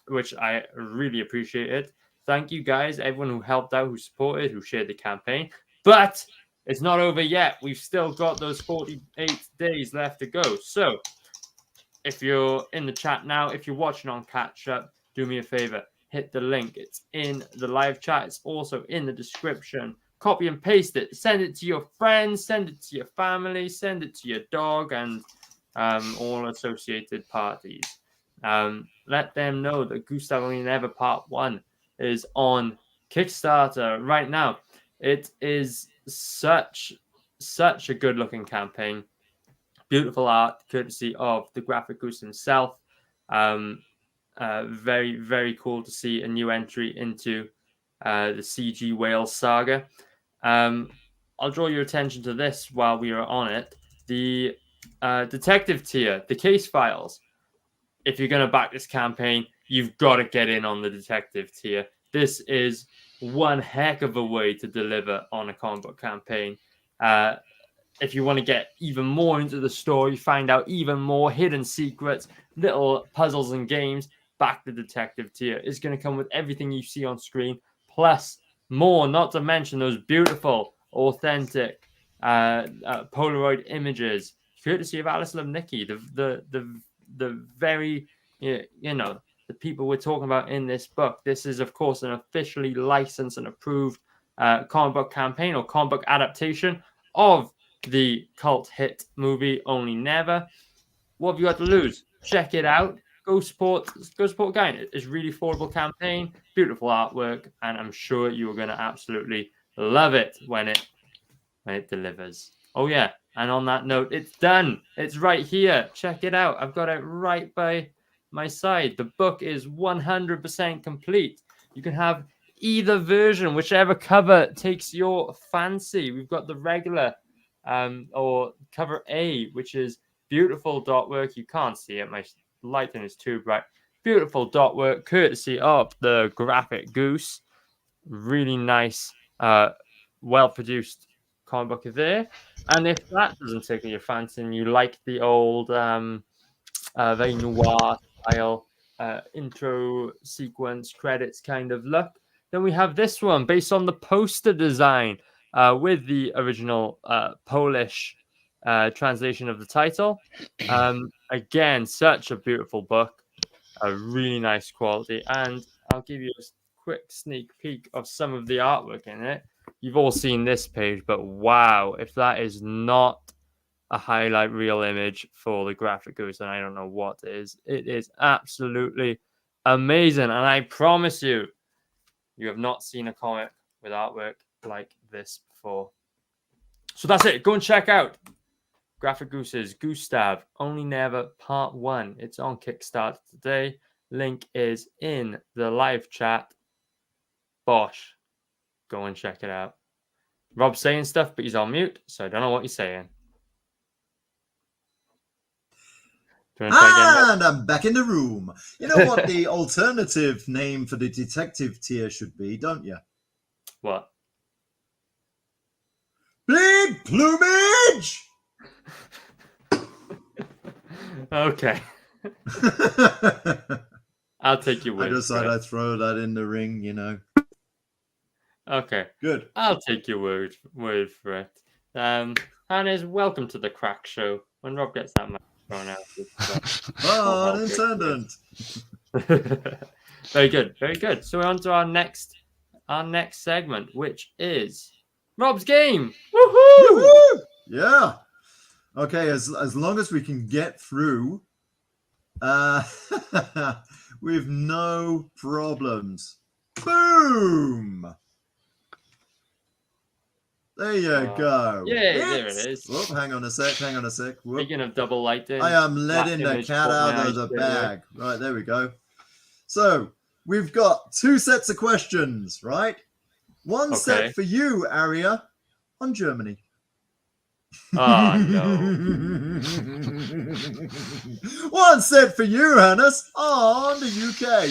which I really appreciated. Thank you guys, everyone who helped out, who supported, who shared the campaign. But it's not over yet. We've still got those 48 days left to go. So if you're in the chat now, if you're watching on catch up, do me a favor, hit the link. It's in the live chat. It's also in the description. Copy and paste it. Send it to your friends. Send it to your family. Send it to your dog and all associated parties. Let them know that Goostav Only Never Part 1 is on Kickstarter right now. It is such a good looking campaign. Beautiful art, courtesy of the graphic goose himself. Very, very cool to see a new entry into the CG Whale saga. I'll draw your attention to this while we are on it. The detective tier, the case files. If you're going to back this campaign, you've got to get in on the detective tier. This is one heck of a way to deliver on a comic book campaign. If you want to get even more into the story, find out even more hidden secrets, little puzzles and games, back the detective tier. It's going to come with everything you see on screen, plus more, not to mention those beautiful, authentic Polaroid images, courtesy of Alice Lubnicki, the very, the people we're talking about in this book. This is, of course, an officially licensed and approved comic book campaign or comic book adaptation of the cult hit movie Only Never. What have you got to lose? Check it out. Go support Guy. It's a really affordable campaign, beautiful artwork, and I'm sure you are going to absolutely love it when it delivers. Oh yeah, and on that note, it's done. It's right here. Check it out. I've got it right by my side. The book is 100% complete. You can have either version, whichever cover takes your fancy. We've got the regular or cover A, which is beautiful dot work. You can't see it. My lighting is too bright. Beautiful dot work, courtesy of the graphic goose. Really nice, well-produced comic book there. And if that doesn't tickle your fancy and you like the old very noir style intro sequence credits kind of look, then we have this one based on the poster design with the original Polish translation of the title. Again, such a beautiful book, a really nice quality, and I'll give you a quick sneak peek of some of the artwork in it. You've all seen this page, but wow, if that is not a highlight reel image for the graphic goose, and I don't know what it is. It is absolutely amazing, and I promise you, you have not seen a comic with artwork like this before. So that's it. Go and check out Graphic Goose's Goostav Only Never Part 1. It's on Kickstarter today. Link is in the live chat. Bosh. Go and check it out. Rob's saying stuff, but he's on mute, so I don't know what he's saying. And I'm back in the room. You know what the alternative name for the detective tier should be, don't you? What? Big plumage! Okay. I'll take your word. I decided I'd throw that in the ring, you know. Okay. Good. I'll take your word for it. Hannes, welcome to the Crack Show. When Rob gets that microphone out. Intendant. Very good, very good. So we're on to our next segment, which is Rob's game. Woohoo! Woo-hoo! Yeah. Okay, as long as we can get through, with no problems. Boom! There you go. Yeah, there it is. Oh, hang on a sec. Whoop. Speaking of double lighting, I am letting the cat out of the bag. Right, there we go. So we've got 2 sets of questions, right? One set for you, Aria, on Germany. Oh, no. One set for you, Hannes, on the UK.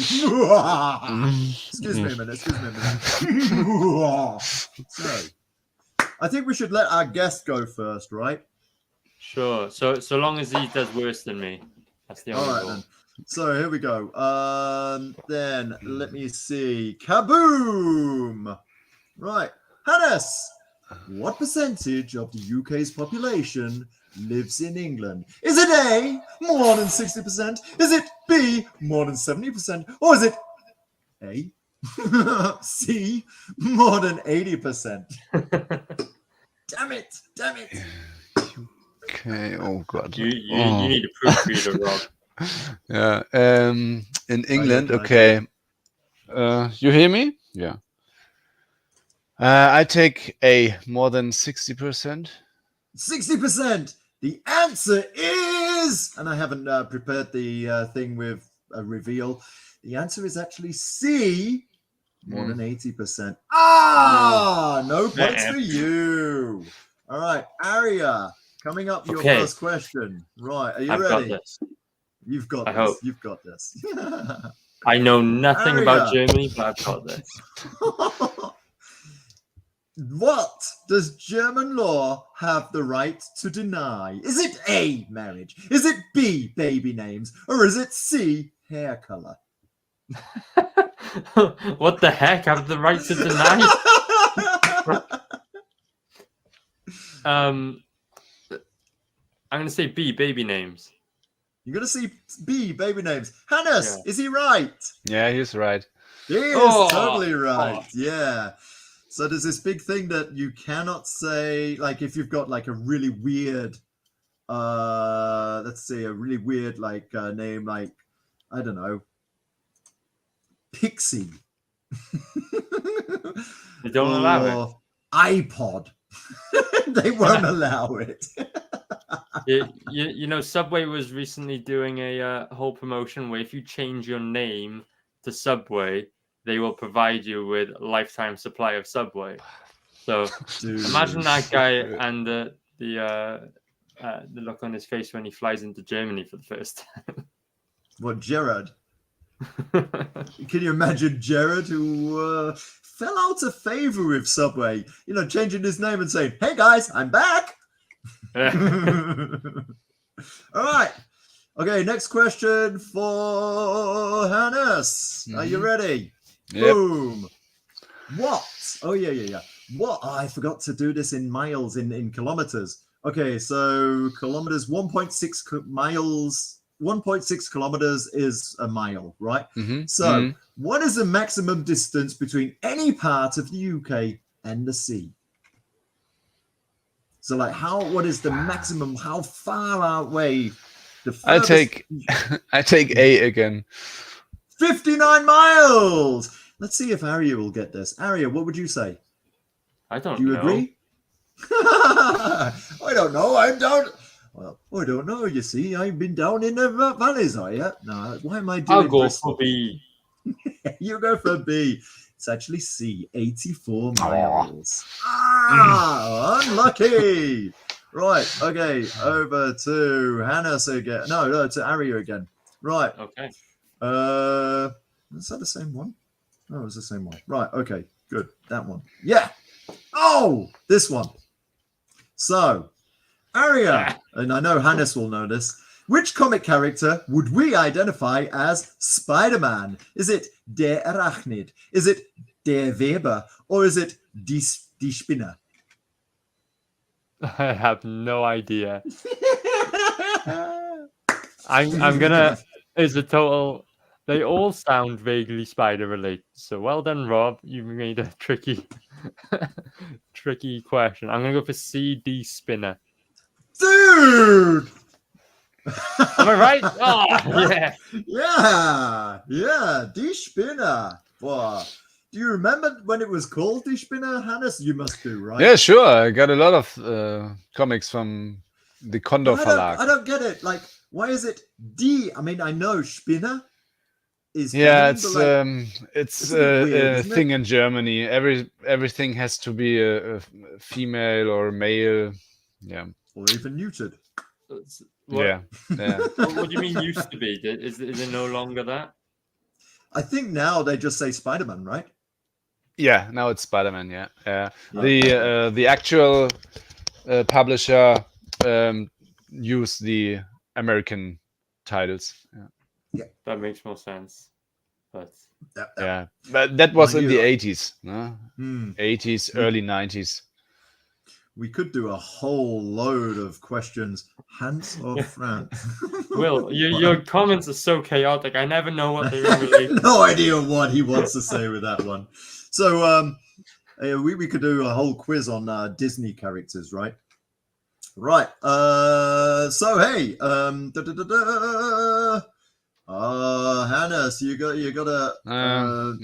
Excuse me a minute. So, I think we should let our guest go first, right? Sure. So long as he does worse than me. That's the only All right, rule. then. So here we go. Then let me see. Kaboom! Right. Hannes, what percentage of the UK's population lives in England? Is it A, more than 60%? Is it B, more than 70%? Or is it A, C, more than 80%? Damn it. Okay. Oh God. You need a proofreader, Rob. Yeah. In England. Okay. You hear me? Yeah. I take A, more than 60%. 60%. The answer is, and I haven't prepared the thing with a reveal. The answer is actually C, more than 80%. No points for you. All right, Aria, coming up, your first question. Right, are you I've ready? got this. You've got I this. hope. You've got this. I know nothing about Aria. Germany, but I've got this. What does German law have the right to deny? Is it A, marriage? Is it B, baby names? Or is it C, hair color? What the heck? I have the right to deny? I'm going to say B, baby names. You're going to see B, baby names. Hannes, is he right? Yeah, he's right. He is totally right. Yeah. So there's this big thing that you cannot say, like if you've got like a really weird, let's say a really weird like name, like, I don't know, Pixie. They don't allow it. iPod. They won't allow it. You know, Subway was recently doing a whole promotion where if you change your name to Subway, they will provide you with a lifetime supply of Subway. So imagine that guy and the look on his face when he flies into Germany for the first time. What, Gerard? Can you imagine Gerard, who fell out of favor with Subway? You know, changing his name and saying, "Hey guys, I'm back." All right. Okay, next question for Hannes. Are you ready? Yep. Boom. What? Oh, yeah. What? Oh, I forgot to do this in miles, in kilometers. Okay, so kilometers, 1.6 miles. 1.6 kilometers is a mile, right? So what is the maximum distance between any part of the UK and the sea? So like what is the maximum, how far away the furthest? I take A again. 59 miles. Let's see if Aria will get this. Aria, what would you say? I don't know. Do you agree? I don't know. Well, I don't know. You see, I've been down in the valleys, are you? No, why am I doing I'll go Bristol? for B. You go for B. It's actually C, 84 miles. Unlucky. Right, okay, over to Hannes again. No, to Aria again. Right. Okay. Is that the same one? Oh, it's the same one. Right, okay, good. That one. Yeah. Oh, this one. So, Aria, and I know Hannes will know this. Which comic character would we identify as Spider-Man? Is it Der Arachnid? Is it Der Weber? Or is it Die Spinner? I have no idea. I'm gonna. It's a total. They all sound vaguely spider related. So well done, Rob. You made a tricky question. I'm gonna go for CD Spinner. Dude! Am I right? Oh, yeah. Yeah, Die Spinner. Wow. Do you remember when it was called Die Spinner, Hannes? You must do, right? Yeah, sure. I got a lot of comics from the Condor Verlag. I don't get it. Like, why is it D? I mean, I know Spinner is. Yeah, feminine, it's weird, a thing in Germany. Everything has to be a female or male. Yeah. or even neutered. What, Yeah. Yeah. what do you mean used to be? Is it no longer that? I think now they just say Spider-Man, right? Yeah, now it's Spider-Man. Yeah, the actual publisher use the American titles. Yeah. That makes more sense. But Yeah, but that was Mind in you, the 80s, no? hmm, 80s, early 90s. we could do a whole load of questions. Hans or France? Will, your comments are so chaotic. I never know what they relate. No idea what he wants to say with that one. So we could do a whole quiz on Disney characters, right? Right. So hey, Hannes, you got a.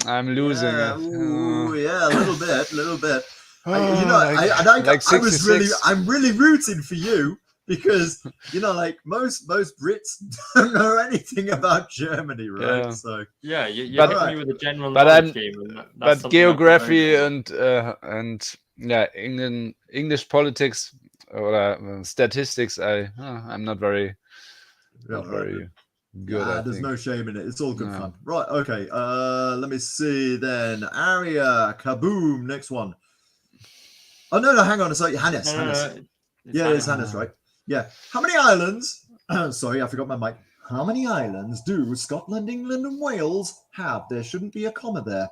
I'm losing Yeah, it. ooh, yeah, a little bit. Like I'm really rooting for you because like most Brits don't know anything about Germany, right? Yeah. So Yeah, you're But- hitting me with a general but knowledge I'm- game. And that's But something I feel very geography good about. and yeah, English politics or statistics, I'm not very good. I there's think. no shame in it. It's all good No. fun. Right, okay. Let me see then. Aria, kaboom, next one. Oh no, hang on a second. Hannes. Yeah, it's Hannes, right? Yeah. How many islands? Sorry, I forgot my mic. How many islands do Scotland, England, and Wales have? There shouldn't be a comma there.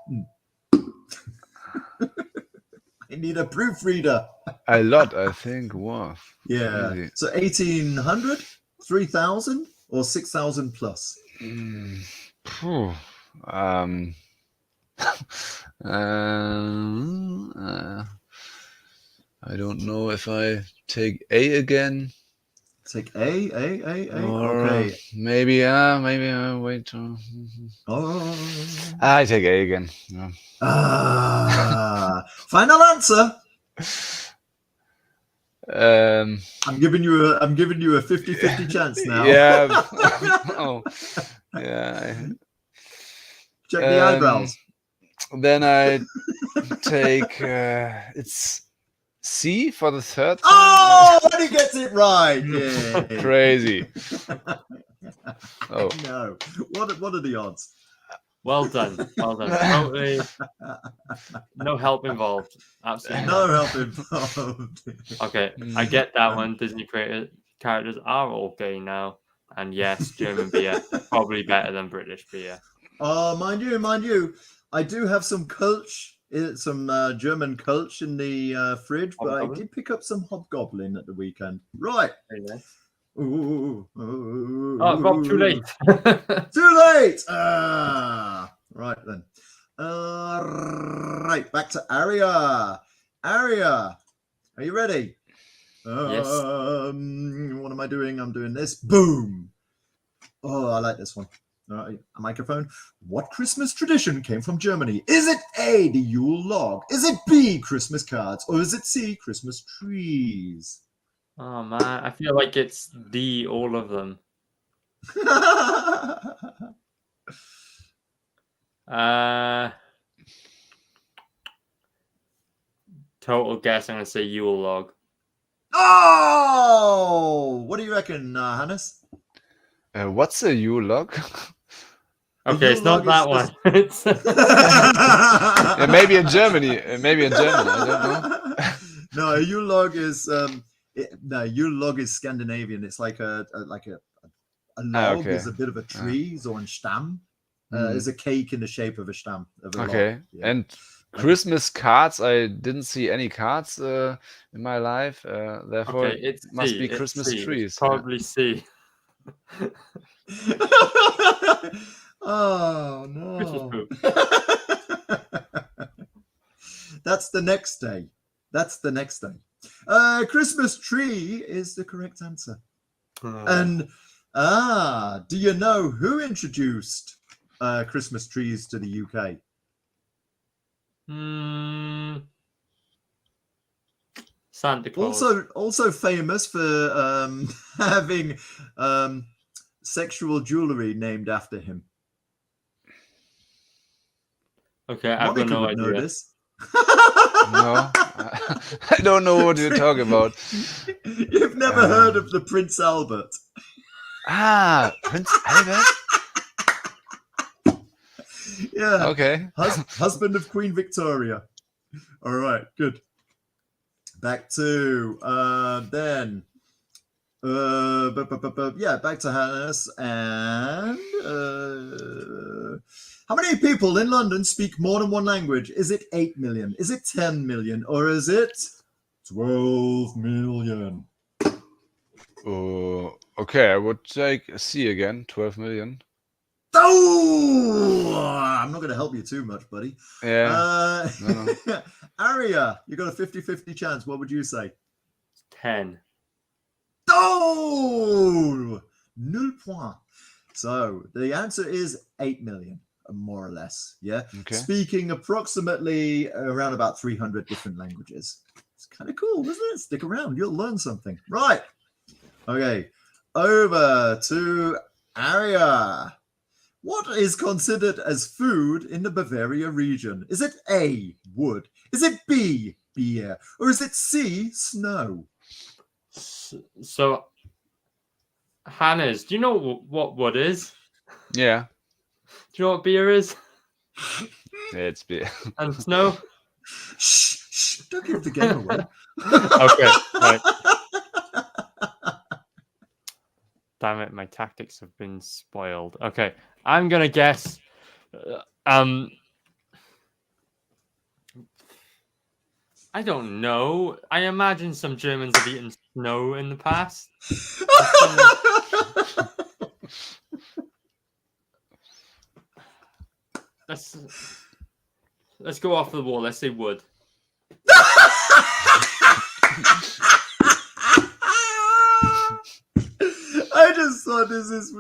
I need a proofreader. A lot, I think. Wow. Yeah. Crazy. So 1,800, 3,000, or 6,000 plus? Phew. I don't know if I take A again. Take A. Or Okay. maybe I wait. Oh. I take A again. Yeah. Final answer. I'm giving you a 50-50 chance now. Yeah. Oh. Yeah. Check the eyebrows. Then I take it's C for the third time. Oh, and he gets it right. Yeah. Crazy. Oh. No. What are the odds? Well done. Totally. No help involved. Absolutely. No none. help involved. Okay, I get that one. Disney characters are all gay now, and yes, German beer probably better than British beer. Mind you, I do have some Kölsch, some German Kölsch in the fridge, but I did pick up some Hobgoblin at the weekend. Right. Very nice. Ooh, Oh, Rob, too late. Too late. Right then. Right, back to Aria. Aria, are you ready? Yes. What am I doing? I'm doing this. Boom. Oh, I like this one. All right, a microphone. What Christmas tradition came from Germany? Is it A, the Yule log? Is it B, Christmas cards? Or is it C, Christmas trees? Oh man, I feel like it's D, all of them. Total guess. I'm gonna say Yule log. Oh, what do you reckon, Hannes? What's a Yule log? Okay, it's not that one. It's Yeah, maybe in Germany. I don't know. No, a Yule log is Yule log is Scandinavian. It's like a log okay. is a bit of a tree, so ein Stamm. Is a cake in the shape of a Stamm. Of a Okay. log. Yeah. And Christmas cards, I didn't see any cards in my life. Therefore, okay. It must C, be it's Christmas C. trees. It's probably C. Oh Christmas no. poop. That's the next day. Christmas tree is the correct answer. And do you know who introduced Christmas trees to the UK? Santa Claus. Also famous for having sexual jewelry named after him. Okay, I've got Monica no would know idea. this. No, I don't know what you're talking about. You've never heard of the Prince Albert? Prince Albert. Yeah. Okay. Husband of Queen Victoria. All right, good. Back to then. Back to Hannes. And how many people in London speak more than one language? Is it 8 million? Is it 10 million? Or is it 12 million? Okay, I would take C again. 12 million. Oh, I'm not going to help you too much, buddy. Yeah. No. Aria, you got a 50-50 chance. What would you say? 10. Oh, nul point. So the answer is 8 million, more or less. Yeah. Okay. Speaking approximately around about 300 different languages. It's kind of cool, isn't it? Stick around. You'll learn something. Right. Okay. Over to Aria. What is considered as food in the Bavaria region? Is it A, wood? Is it B, beer? Or is it C, snow? So, Hannes, do you know what wood is? Yeah. Do you know what beer is? Yeah, it's beer. And snow? Shh, don't give the game away. Okay, right. Damn it, my tactics have been spoiled. Okay, I'm gonna guess. I don't know. I imagine some Germans have eaten snow in the past. Let's go off the wall. Let's say wood. I just thought this is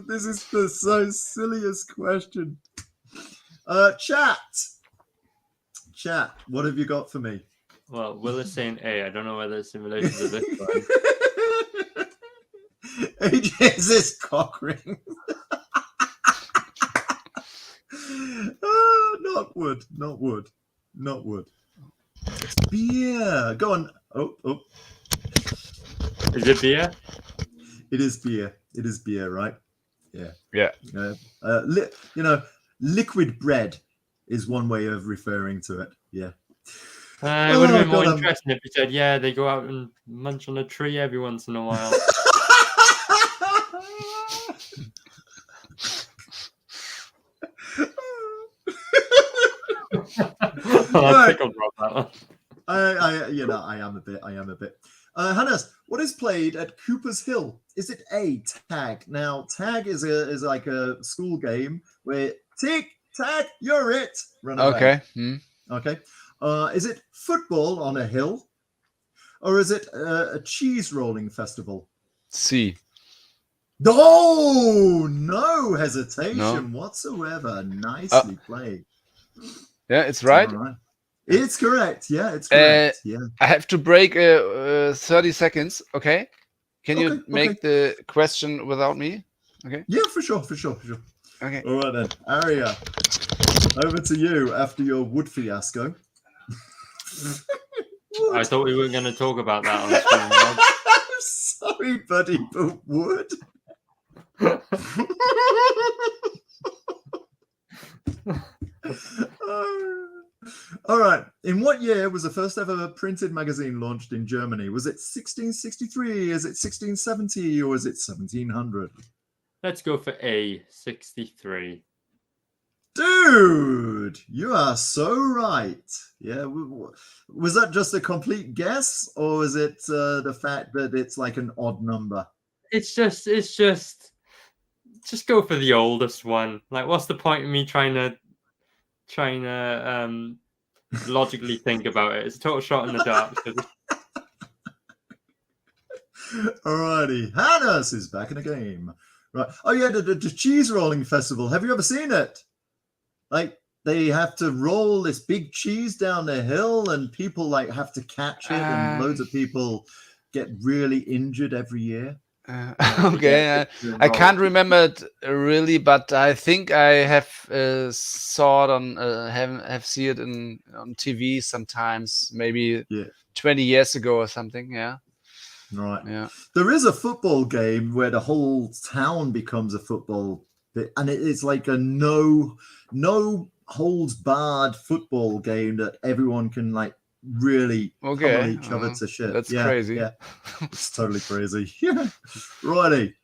the so silliest question. Chat, what have you got for me? Well, Will is saying A. I don't know whether it's in relation to this one. AJ, is this cock ring? Not wood. Beer. Go on. Oh. Is it beer? It is beer. It is beer, right? Yeah. Liquid bread is one way of referring to it. Yeah. It would have been more interesting if you said, yeah, they go out and munch on a tree every once in a while. I'll pickle drop that one. I am a bit. Hannes, what is played at Cooper's Hill? Is it A, tag? Now, tag is like a school game where tick, tag, you're it. Run away. Okay. Okay. Is it football on a hill? Or is it a cheese rolling festival? C. No hesitation whatsoever. Nicely played. Yeah, it's right. All right. It's correct. Yeah, it's correct. Yeah. I have to break 30 seconds. Okay. Can you make the question without me? Okay. Yeah, for sure. Okay. All right then, Aria. Over to you after your wood fiasco. I thought we weren't going to talk about that on stream. I'm sorry, buddy, but wood. All right. In what year was the first ever printed magazine launched in Germany? Was it 1663? Is it 1670? Or is it 1700? Let's go for A, 63. Dude, you are so right. Yeah. Was that just a complete guess? Or is it the fact that it's like an odd number? It's just go for the oldest one. Like, what's the point of me trying to logically think about it? It's a total shot in the dark. Alrighty, Hannes is back in the game. Right. Oh yeah, the cheese rolling festival. Have you ever seen it? Like, they have to roll this big cheese down the hill, and people like have to catch it, and loads of people get really injured every year. Okay, I can't remember it really, but I think I have saw it on have seen it on TV sometimes, maybe Yeah. 20 years ago or something. Yeah, Right. yeah. There is a football game where the whole town becomes a football bit, and it's like a no holds barred football game that everyone can like really come Okay, on each other to shit. that's Yeah, crazy. yeah, it's totally crazy. Yeah, righty.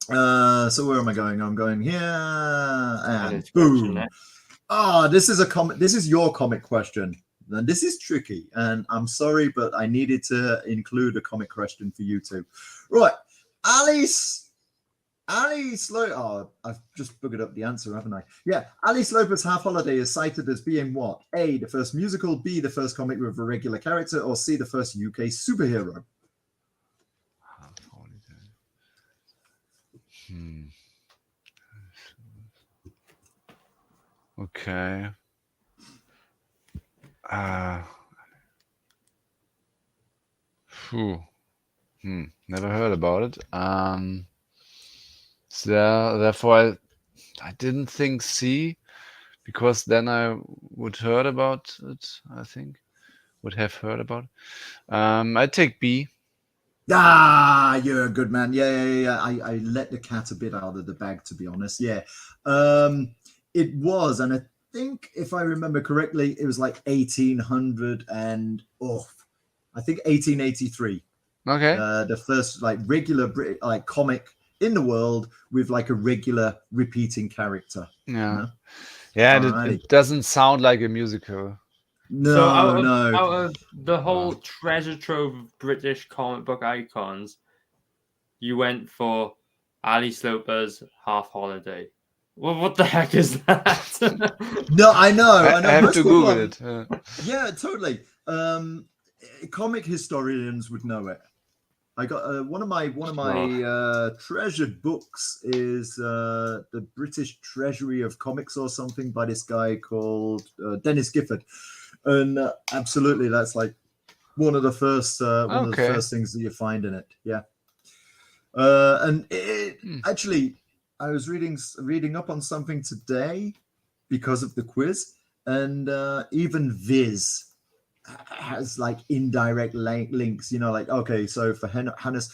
So where am I going? I'm going here, and boom. This is a comic. This is your comic question. And this is tricky, and I'm sorry, but I needed to include a comic question for you two. Right, Alice Slope. Oh, I've just buggered up the answer, haven't I? Yeah, Alice Sloper's Half Holiday is cited as being what? A, the first musical, B, the first comic with a regular character, or C, the first UK superhero? Okay. Never heard about it. So therefore, I didn't think C, because then I would heard about it. I think would have heard about it. I take B. You're a good man. Yeah. I let the cat a bit out of the bag, to be honest. Yeah. It was, and I think if I remember correctly, it was like 1800 and I think 1883. Okay. The first like regular like comic in the world with like a regular repeating character. Yeah. You know? Yeah, it doesn't sound like a musical. No, So out no. of the whole treasure trove of British comic book icons, you went for Ali Sloper's Half Holiday. Well, what the heck is that? No, I know. I have to Google it. Yeah, totally. Comic historians would know it. I got one of my treasured books is the British Treasury of Comics or something by this guy called Dennis Gifford, and absolutely that's like one of the first of the first things that you find in it. Yeah, and it actually I was reading up on something today because of the quiz, and even Viz has like indirect links, you know, like, okay, so for Hannes,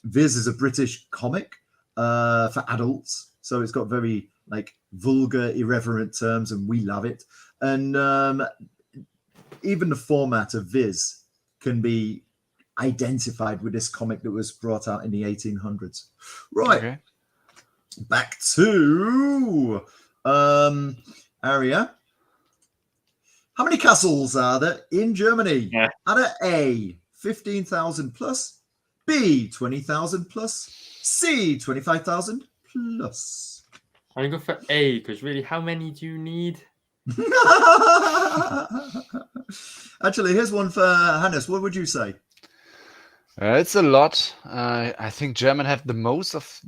Viz is a British comic for adults, so it's got very like vulgar, irreverent terms, and we love it. And even the format of Viz can be identified with this comic that was brought out in the 1800s. Right. Okay. Back to Aria. How many castles are there in Germany? Yeah. Are there A, 15,000 plus, B, 20,000 plus, C, 25,000 plus? I'm going to go for A, because really, how many do you need? Actually, here's one for Hannes. What would you say? It's a lot. I think German have the most of,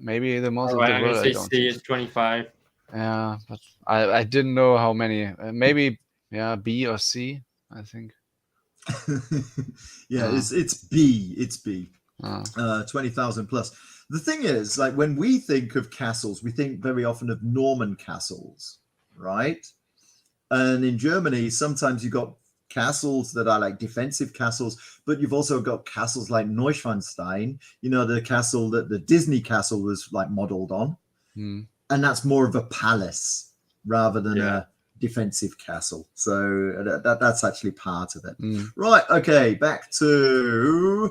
maybe the most of the I'm world. going to say C is 25. Yeah, but I didn't know how many. Maybe B or C, I think. It's B. It's B. 20,000 plus. The thing is, like when we think of castles, we think very often of Norman castles, right? And in Germany, sometimes you've got castles that are like defensive castles, but you've also got castles like Neuschwanstein, you know, the castle that the Disney castle was like modeled on. And that's more of a palace rather than a defensive castle. So that's actually part of it. Right. Okay. Back to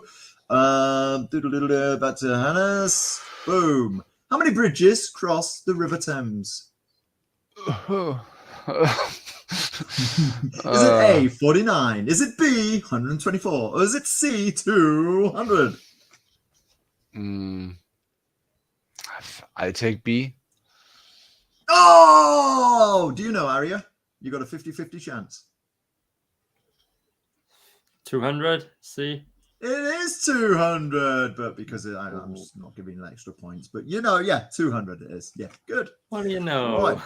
Hannes. Boom. How many bridges cross the River Thames? Is it A, 49? Is it B, 124? Or is it C, 200? I take B. Oh, do you know, Aria? You got a 50-50 chance. 200, C. It is 200, but because I'm just not giving extra points. But you know, 200 it is. Yeah, good. What do you know? Right.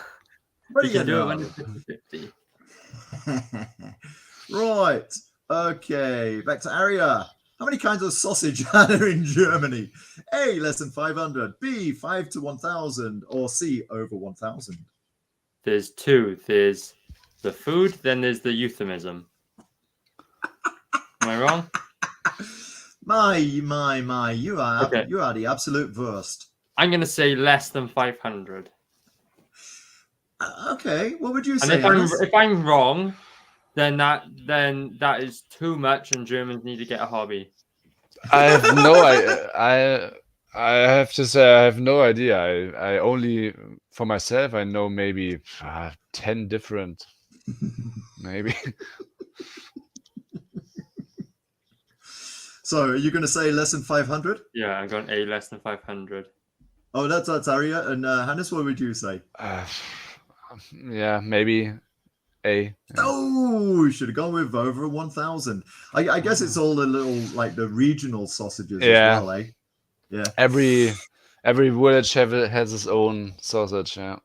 What do you do know? it when it's 50-50. Right. Okay. Back to Aria. How many kinds of sausage are there in Germany? A, less than 500. B, 5 to 1,000. Or C, over 1,000. There's two. There's the food, then there's the euphemism. Am I wrong? My. You are Okay. you are the absolute worst. I'm going to say less than 500. Okay, what would you And say? if I'm wrong, then that is too much, and Germans need to get a hobby. I have no I have to say I have no idea. I only for myself I know maybe 10 different, maybe. So, are you going to say less than 500? Yeah, I'm going A, less than 500. Oh, that's Arya. And Hannes, what would you say? Yeah, maybe A. Oh, we should have gone with over 1,000. I guess it's all a little like the regional sausages Yeah. as well, eh? Yeah. Every village has its own sausage. Yeah.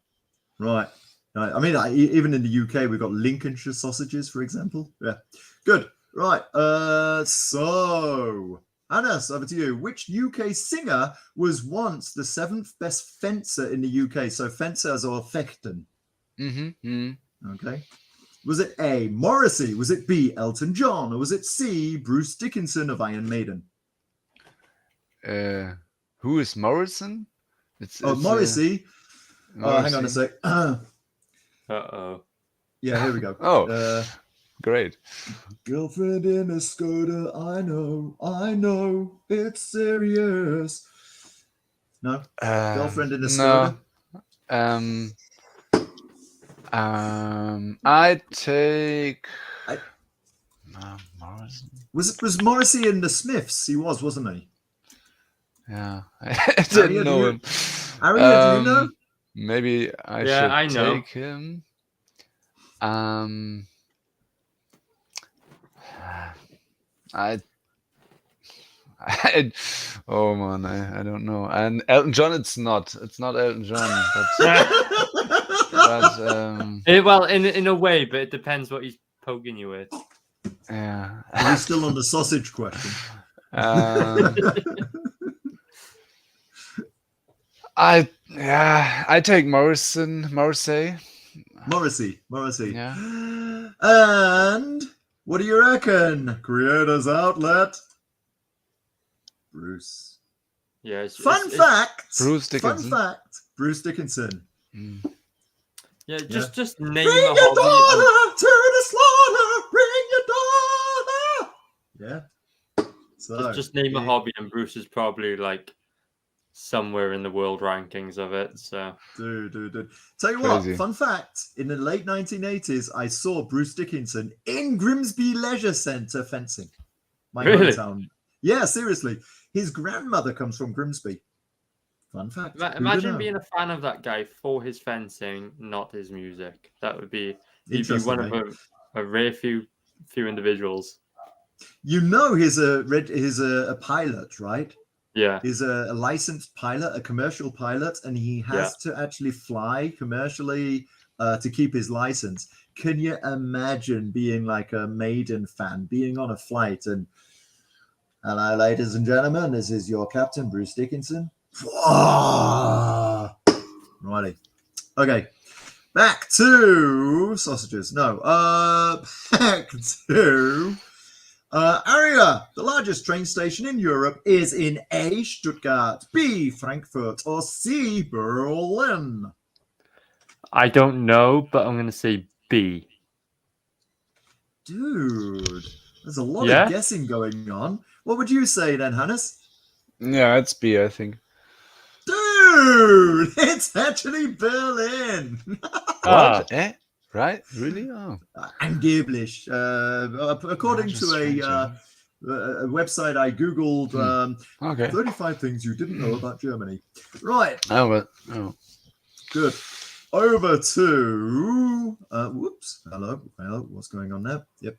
Right. I mean, even in the UK, we've got Lincolnshire sausages, for example. Yeah. Good. Right. So, Hannes, over to you. Which UK singer was once the 7th best fencer in the UK? So, fencers or fechten. Okay. Was it A, Morrissey? Was it B, Elton John? Or was it C, Bruce Dickinson of Iron Maiden? Who is Morrison? It's Morrissey. Morrissey. Hang on a sec. Uh-oh. Yeah, here we go. Oh, great. Girlfriend in a Skoda, I know, it's serious. No? Girlfriend in a Skoda? No. I take Morrison. Was Morrissey in the Smiths? He was, wasn't he? Yeah, I didn't know him. Aria, do you know? Maybe I should know. take him. Oh man, I don't know. And Elton John, it's not Elton John, but Well, in a way, but it depends what he's poking you with. yeah. Are we still on the sausage question? I take Morrissey. Morrissey. Yeah. And what do you reckon? Creators Outlet. Bruce. Yeah. Fun fact. Bruce Dickinson. Fun fact. Bruce Dickinson. Yeah, Yeah. just name Bring a your hobby. daughter to the slaughter. Bring your daughter. Yeah. So Just name a hobby, and Bruce is probably like somewhere in the world rankings of it. So, dude. Tell you Crazy. what, fun fact: in the late 1980s, I saw Bruce Dickinson in Grimsby Leisure Centre fencing. My Really? hometown. Yeah, seriously. His grandmother comes from Grimsby. Fun fact. imagine being a fan of that guy for his fencing, not his music. That would be he'd be one of a rare few individuals. You know, he's a pilot, right? Yeah. He's a licensed pilot, a commercial pilot, and he has to actually fly commercially to keep his license. Can you imagine being like a Maiden fan, being on a flight and, hello, ladies and gentlemen, this is your captain, Bruce Dickinson. Righty. Okay. Back to sausages. No. Back to... Aria, the largest train station in Europe is in A, Stuttgart, B, Frankfurt, or C, Berlin. I don't know, but I'm going to say B. Dude, there's a lot of guessing going on. What would you say then, Hannes? Yeah, it's B, I think. Dude, it's actually Berlin. What? Right? Really? Oh. Angeblich. According to a website I Googled, 35 things you didn't know about Germany. Right. Oh. Good. Over to... whoops. Hello. What's going on there? Yep.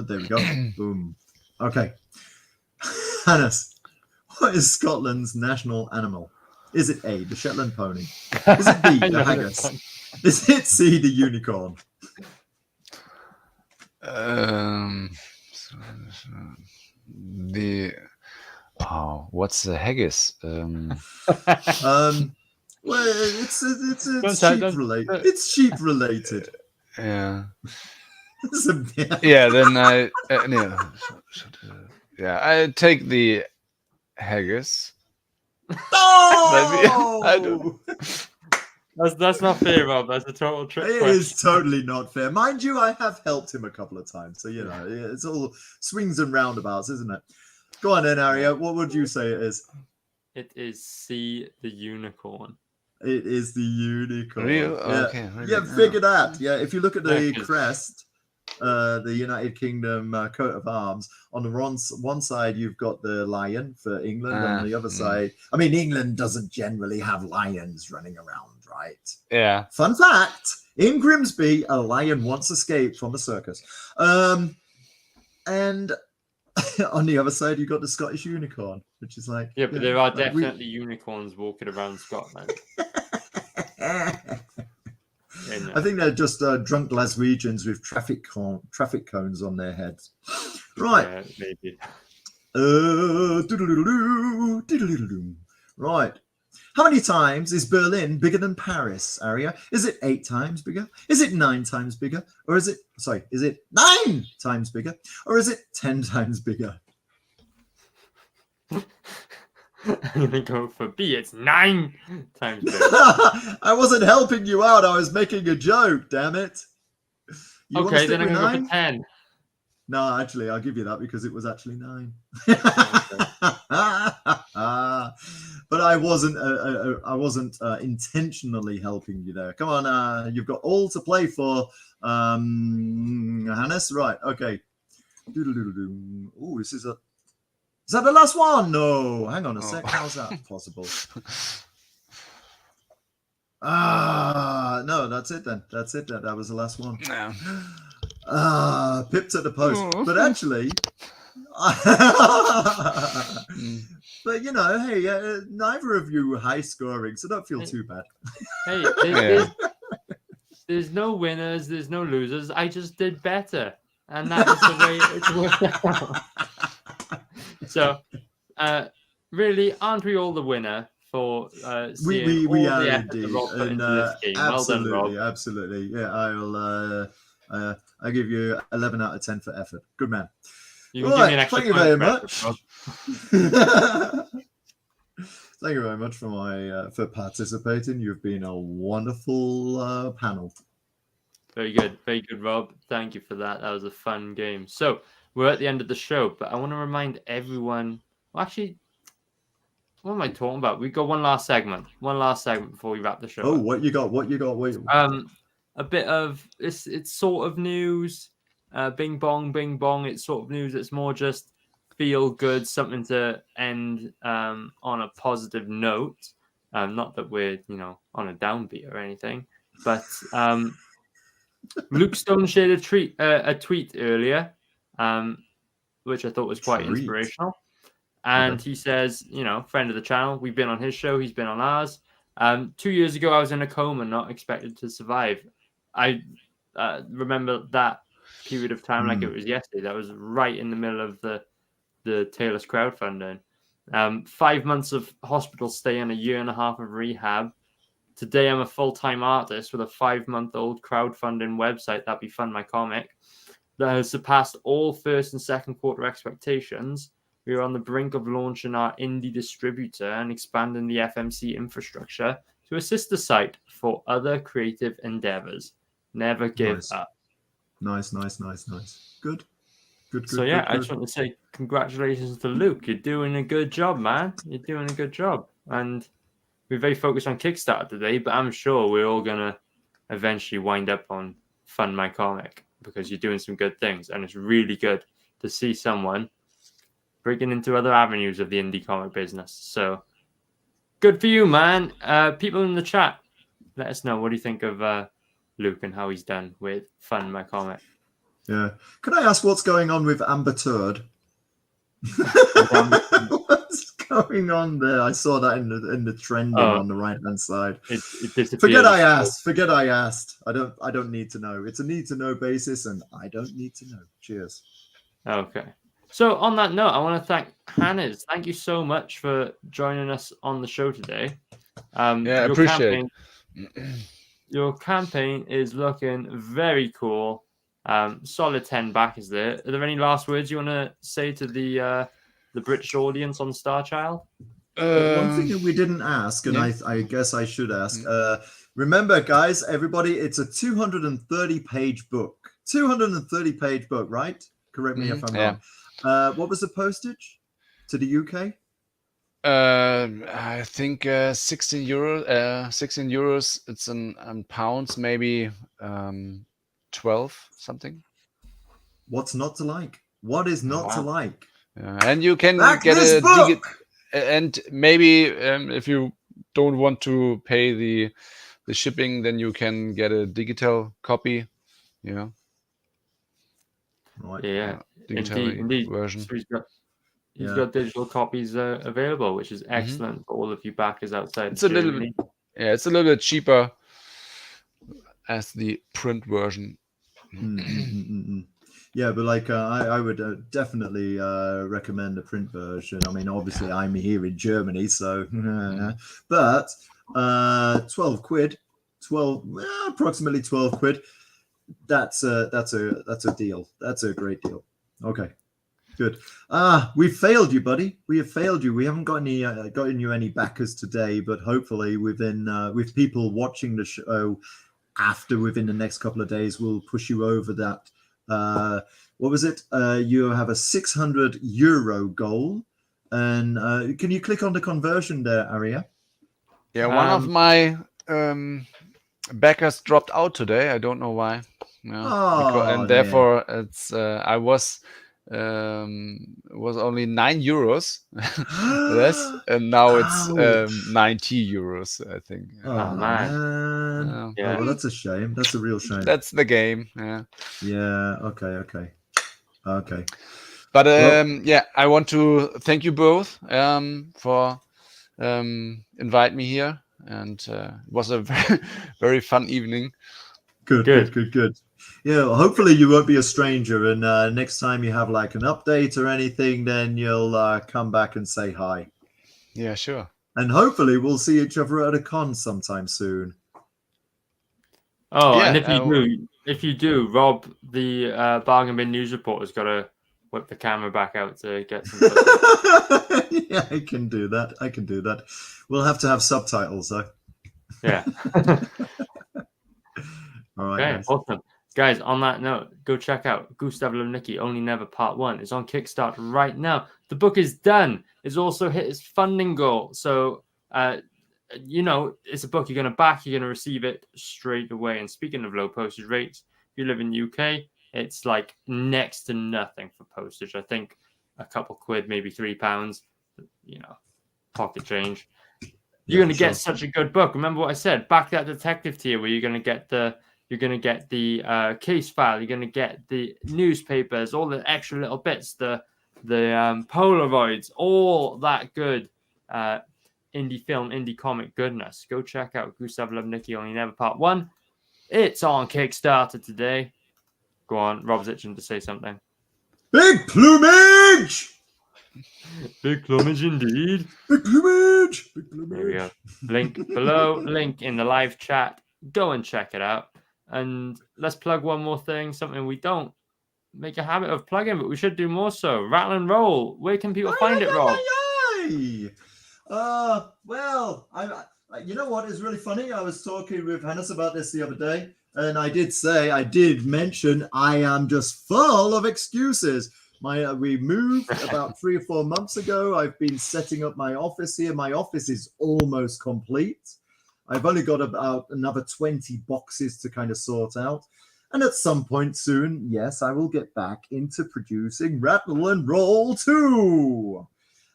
There we go. Boom. Okay. Hannes, what is Scotland's national animal? Is it A, the Shetland pony? Is it B, the haggis? Is it C, the unicorn? What's the haggis? Well, it's Don't say- sheep don't- related. It's sheep related. Yeah. Yeah. Yeah, then I I take the haggis. Oh! I don't. That's not fair, Rob. That's a total trick It question. is totally not fair. Mind you, I have helped him a couple of times. So, you know, it's all swings and roundabouts, isn't it? Go on then, Aria. What would you say it is? It is C, the unicorn. It is the unicorn. Real? Yeah, Okay, really? yeah, figure that. Yeah, if you look at the Yeah, 'cause- crest, the United Kingdom coat of arms, on the one side you've got the lion for England, on the other side, I mean, England doesn't generally have lions running around, right? Yeah. Fun fact, in Grimsby, a lion once escaped from a circus. And on the other side, you've got the Scottish unicorn, which is like... Yeah, but there are like definitely unicorns walking around Scotland. I think they're just drunk Glaswegians with traffic cones on their heads. Right. Yeah, maybe. Doodle-doodle-doo, doodle-doodle-doo. Right. How many times is Berlin bigger than Paris, Aria? Is it 8 times bigger? Is it 9 times bigger? Or is it 9 times bigger? Or is it 10 times bigger? I'm gonna go for B. It's 9 times bigger. I wasn't helping you out. I was making a joke, damn it. You wanna Okay, stick then I'm with gonna go 9? for 10. No, actually, I'll give you that because it was actually 9. But I wasn't intentionally helping you there. Come on, you've got all to play for, Hannes. Right, okay. Oh, is that the last one? No, hang on a sec. How's that possible? No, that's it then. That's it. That was the last one. Yeah. Pipped at the post. But actually, but you know, hey, neither of you were high scoring, so don't feel too bad. Hey, there's no winners, there's no losers. I just did better, and that is the way it worked out. So, really, aren't we all the winner for seeing We all are the effort indeed, that Rob put and into this game? Well done, Rob. absolutely. Yeah, I'll give you 11 out of 10 for effort. Good man. You can give me an extra thank you point very for effort, much. Rob. Thank you very much for participating. You've been a wonderful panel. Very good, Rob. Thank you for that. That was a fun game. So we're at the end of the show, but I want to remind everyone. Well, actually, what am I talking about? We got one last segment before we wrap the show. Oh, up. what you got? A bit of it's sort of news. Bing bong, bing bong. It's sort of news. It's more just feel good, something to end on a positive note. Not that we're on a downbeat or anything, but Luke Stone shared a tweet earlier, which I thought was quite inspirational. And he says, friend of the channel, we've been on his show, he's been on ours. 2 years ago, I was in a coma, not expected to survive. I remember that period of time like it was yesterday. That was right in the middle of the Taylor's crowdfunding. 5 months of hospital stay and a year and a half of rehab. Today, I'm a full-time artist with a 5-month-old crowdfunding website, That'd Be Fun My Comic, that has surpassed all first and second quarter expectations. We are on the brink of launching our indie distributor and expanding the FMC infrastructure to a sister site for other creative endeavors. Never give up. Nice. Good. So yeah, I just want to say congratulations to Luke. You're doing a good job, man. You're doing a good job. And we're very focused on Kickstarter today, but I'm sure we're all going to eventually wind up on Fund My Comic because you're doing some good things. And it's really good to see someone breaking into other avenues of the indie comic business. So good for you, man. People in the chat, let us know. What do you think of Luke and how he's done with Fund My Comic? Yeah. Can I ask what's going on with Amber Turd? What's going on there? I saw that in the trending on the right hand side. It disappeared. Forget I asked. I don't need to know. It's a need to know basis, and I don't need to know. Cheers. Okay. So on that note, I want to thank Hannes. Thank you so much for joining us on the show today. Yeah, Your appreciate. your campaign is looking very cool. Solid 10 backers there. Are there any last words you want to say to the British audience on Starchild? One thing that we didn't ask, and yeah. I guess I should ask. Remember, guys, everybody, it's a 230-page book. 230-page book, right? Correct me if I'm Yeah. wrong. What was the postage to the UK? I think 16 euros. 16 euros. It's in pounds, maybe 12 something. What's not to like? What is not to like? And you can Back get this a book! and maybe if you don't want to pay the shipping, then you can get a digital copy. Right. Yeah, digital indeed. version. So he's got digital copies available, which is excellent for all of you backers outside It's a little Germany. bit, it's a little bit cheaper as the print version. Yeah, but like I would definitely recommend the print version. I mean, obviously I'm here in Germany, so but 12 quid, approximately 12 quid. That's a deal. That's a great deal. Okay, good. We failed you, buddy. We have failed you. We haven't got any gotten you any backers today, but hopefully within with people watching the show within the next couple of days, we'll push you over that. What was it? You have a 600 euro goal, and can you click on the conversion there, Aria? Yeah, one of my backers dropped out today. I don't know why. And therefore it's I was only 9 euros less, and now it's 90 euros, I think. Oh man. Yeah. Well, that's a shame. That's a real shame. That's the game. Yeah. Okay. But I want to thank you both for invite me here, and it was a very, very fun evening. Good. Yeah, well, hopefully you won't be a stranger, and next time you have like an update or anything, then you'll come back and say hi. Yeah, sure. And hopefully we'll see each other at a con sometime soon. Oh, yeah, and if you do, Rob, the Bargain Bin News Reporter, has got to whip the camera back out to get some. Yeah, I can do that. We'll have to have subtitles though. Yeah. All right. Okay, awesome. Guys, on that note, go check out Goostav Nikki Only Never Part 1. It's on Kickstarter right now. The book is done. It's also hit its funding goal. So, it's a book you're going to back. You're going to receive it straight away. And speaking of low postage rates, if you live in the UK, it's like next to nothing for postage. I think a couple quid, maybe £3, pocket change. You're going to get such a good book. Remember what I said? Back that detective tier where you're going to get the case file. You're going to get the newspapers, all the extra little bits, the Polaroids, all that good indie film, indie comic goodness. Go check out Goostav Nikki Only Never Part 1. It's on Kickstarter today. Go on, Rob's itching to say something. Big plumage! Big plumage indeed. Big plumage! There we go. Link below, link in the live chat. Go and check it out. And let's plug one more thing, something we don't make a habit of plugging, but we should do more so. Rattle and Roll. Where can people find it, Rob? Well, you know what is really funny? I was talking with Hannes about this the other day, and I did mention I am just full of excuses. We moved about 3 or 4 months ago. I've been setting up my office here. My office is almost complete. I've only got about another 20 boxes to kind of sort out. And at some point soon, yes, I will get back into producing Rattle and Roll 2.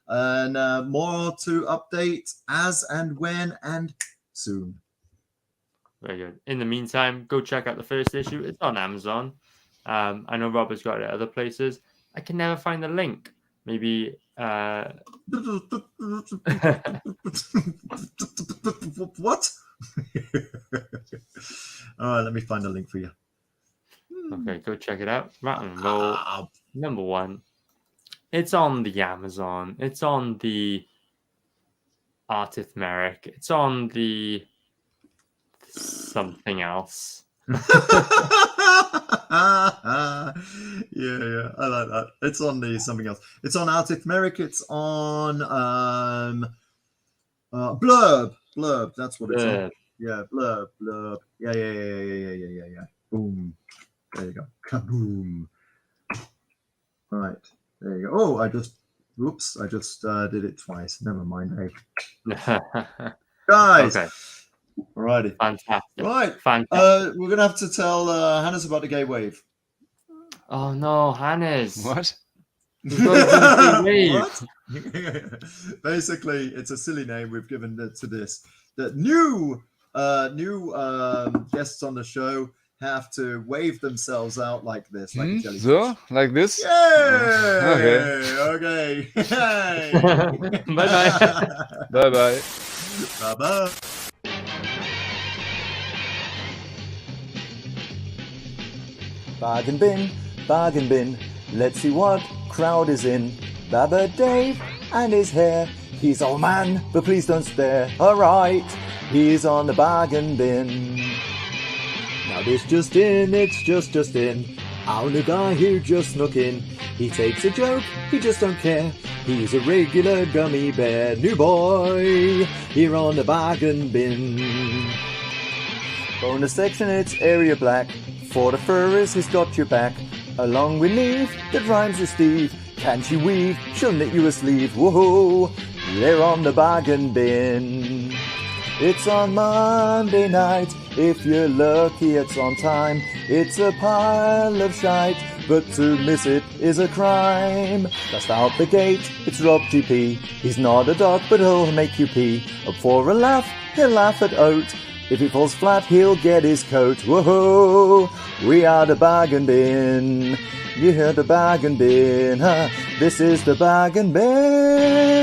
And more to update as and when and soon. Very good. In the meantime, go check out the first issue. It's on Amazon. I know Rob has got it at other places. I can never find the link. Maybe what? All right, let me find a link for you. Okay, go check it out. Rattle and Roll Number one, it's on the Amazon. It's on the Artithmeric. It's on the something else. Yeah, I like that. It's on the something else. It's on Artithmeric. It's on Blurb. That's what it's on. Yeah, Blurb. Yeah. Boom. There you go. Kaboom. Right. There you go. Oh, I just did it twice. Never mind. Hey. Guys. Okay. Alrighty. Fantastic. Right. Fantastic. We're gonna have to tell Hannes about the gay wave. Oh no, Hannes. What? What? Basically, it's a silly name we've given to this. That new guests on the show have to wave themselves out like this, like a jellyfish. So, like this? Yay! Okay. Hey. Bye-bye. Bye-bye. Bye-bye. Bargain bin, let's see what crowd is in. Baba Dave and his hair. He's old man, but please don't stare. Alright, he's on the bargain bin. Now this just in, it's just in. Our new guy who just snuck in. He takes a joke, he just don't care. He's a regular gummy bear. New boy, here on the bargain bin. Bonus section, it's area black. For the furries, he's got your back. Along with Neve, that rhymes with Steve. Can she weave? She'll knit you a sleeve. Whoa, they're on the bargain bin. It's on Monday night. If you're lucky, it's on time. It's a pile of shite, but to miss it is a crime. Just out the gate, it's Rob GP. He's not a dog, but he'll make you pee. Up for a laugh, he'll laugh at oat. If he falls flat, he'll get his coat. Whoa, we are the bargain bin. You hear the bargain bin, huh? This is the bargain bin.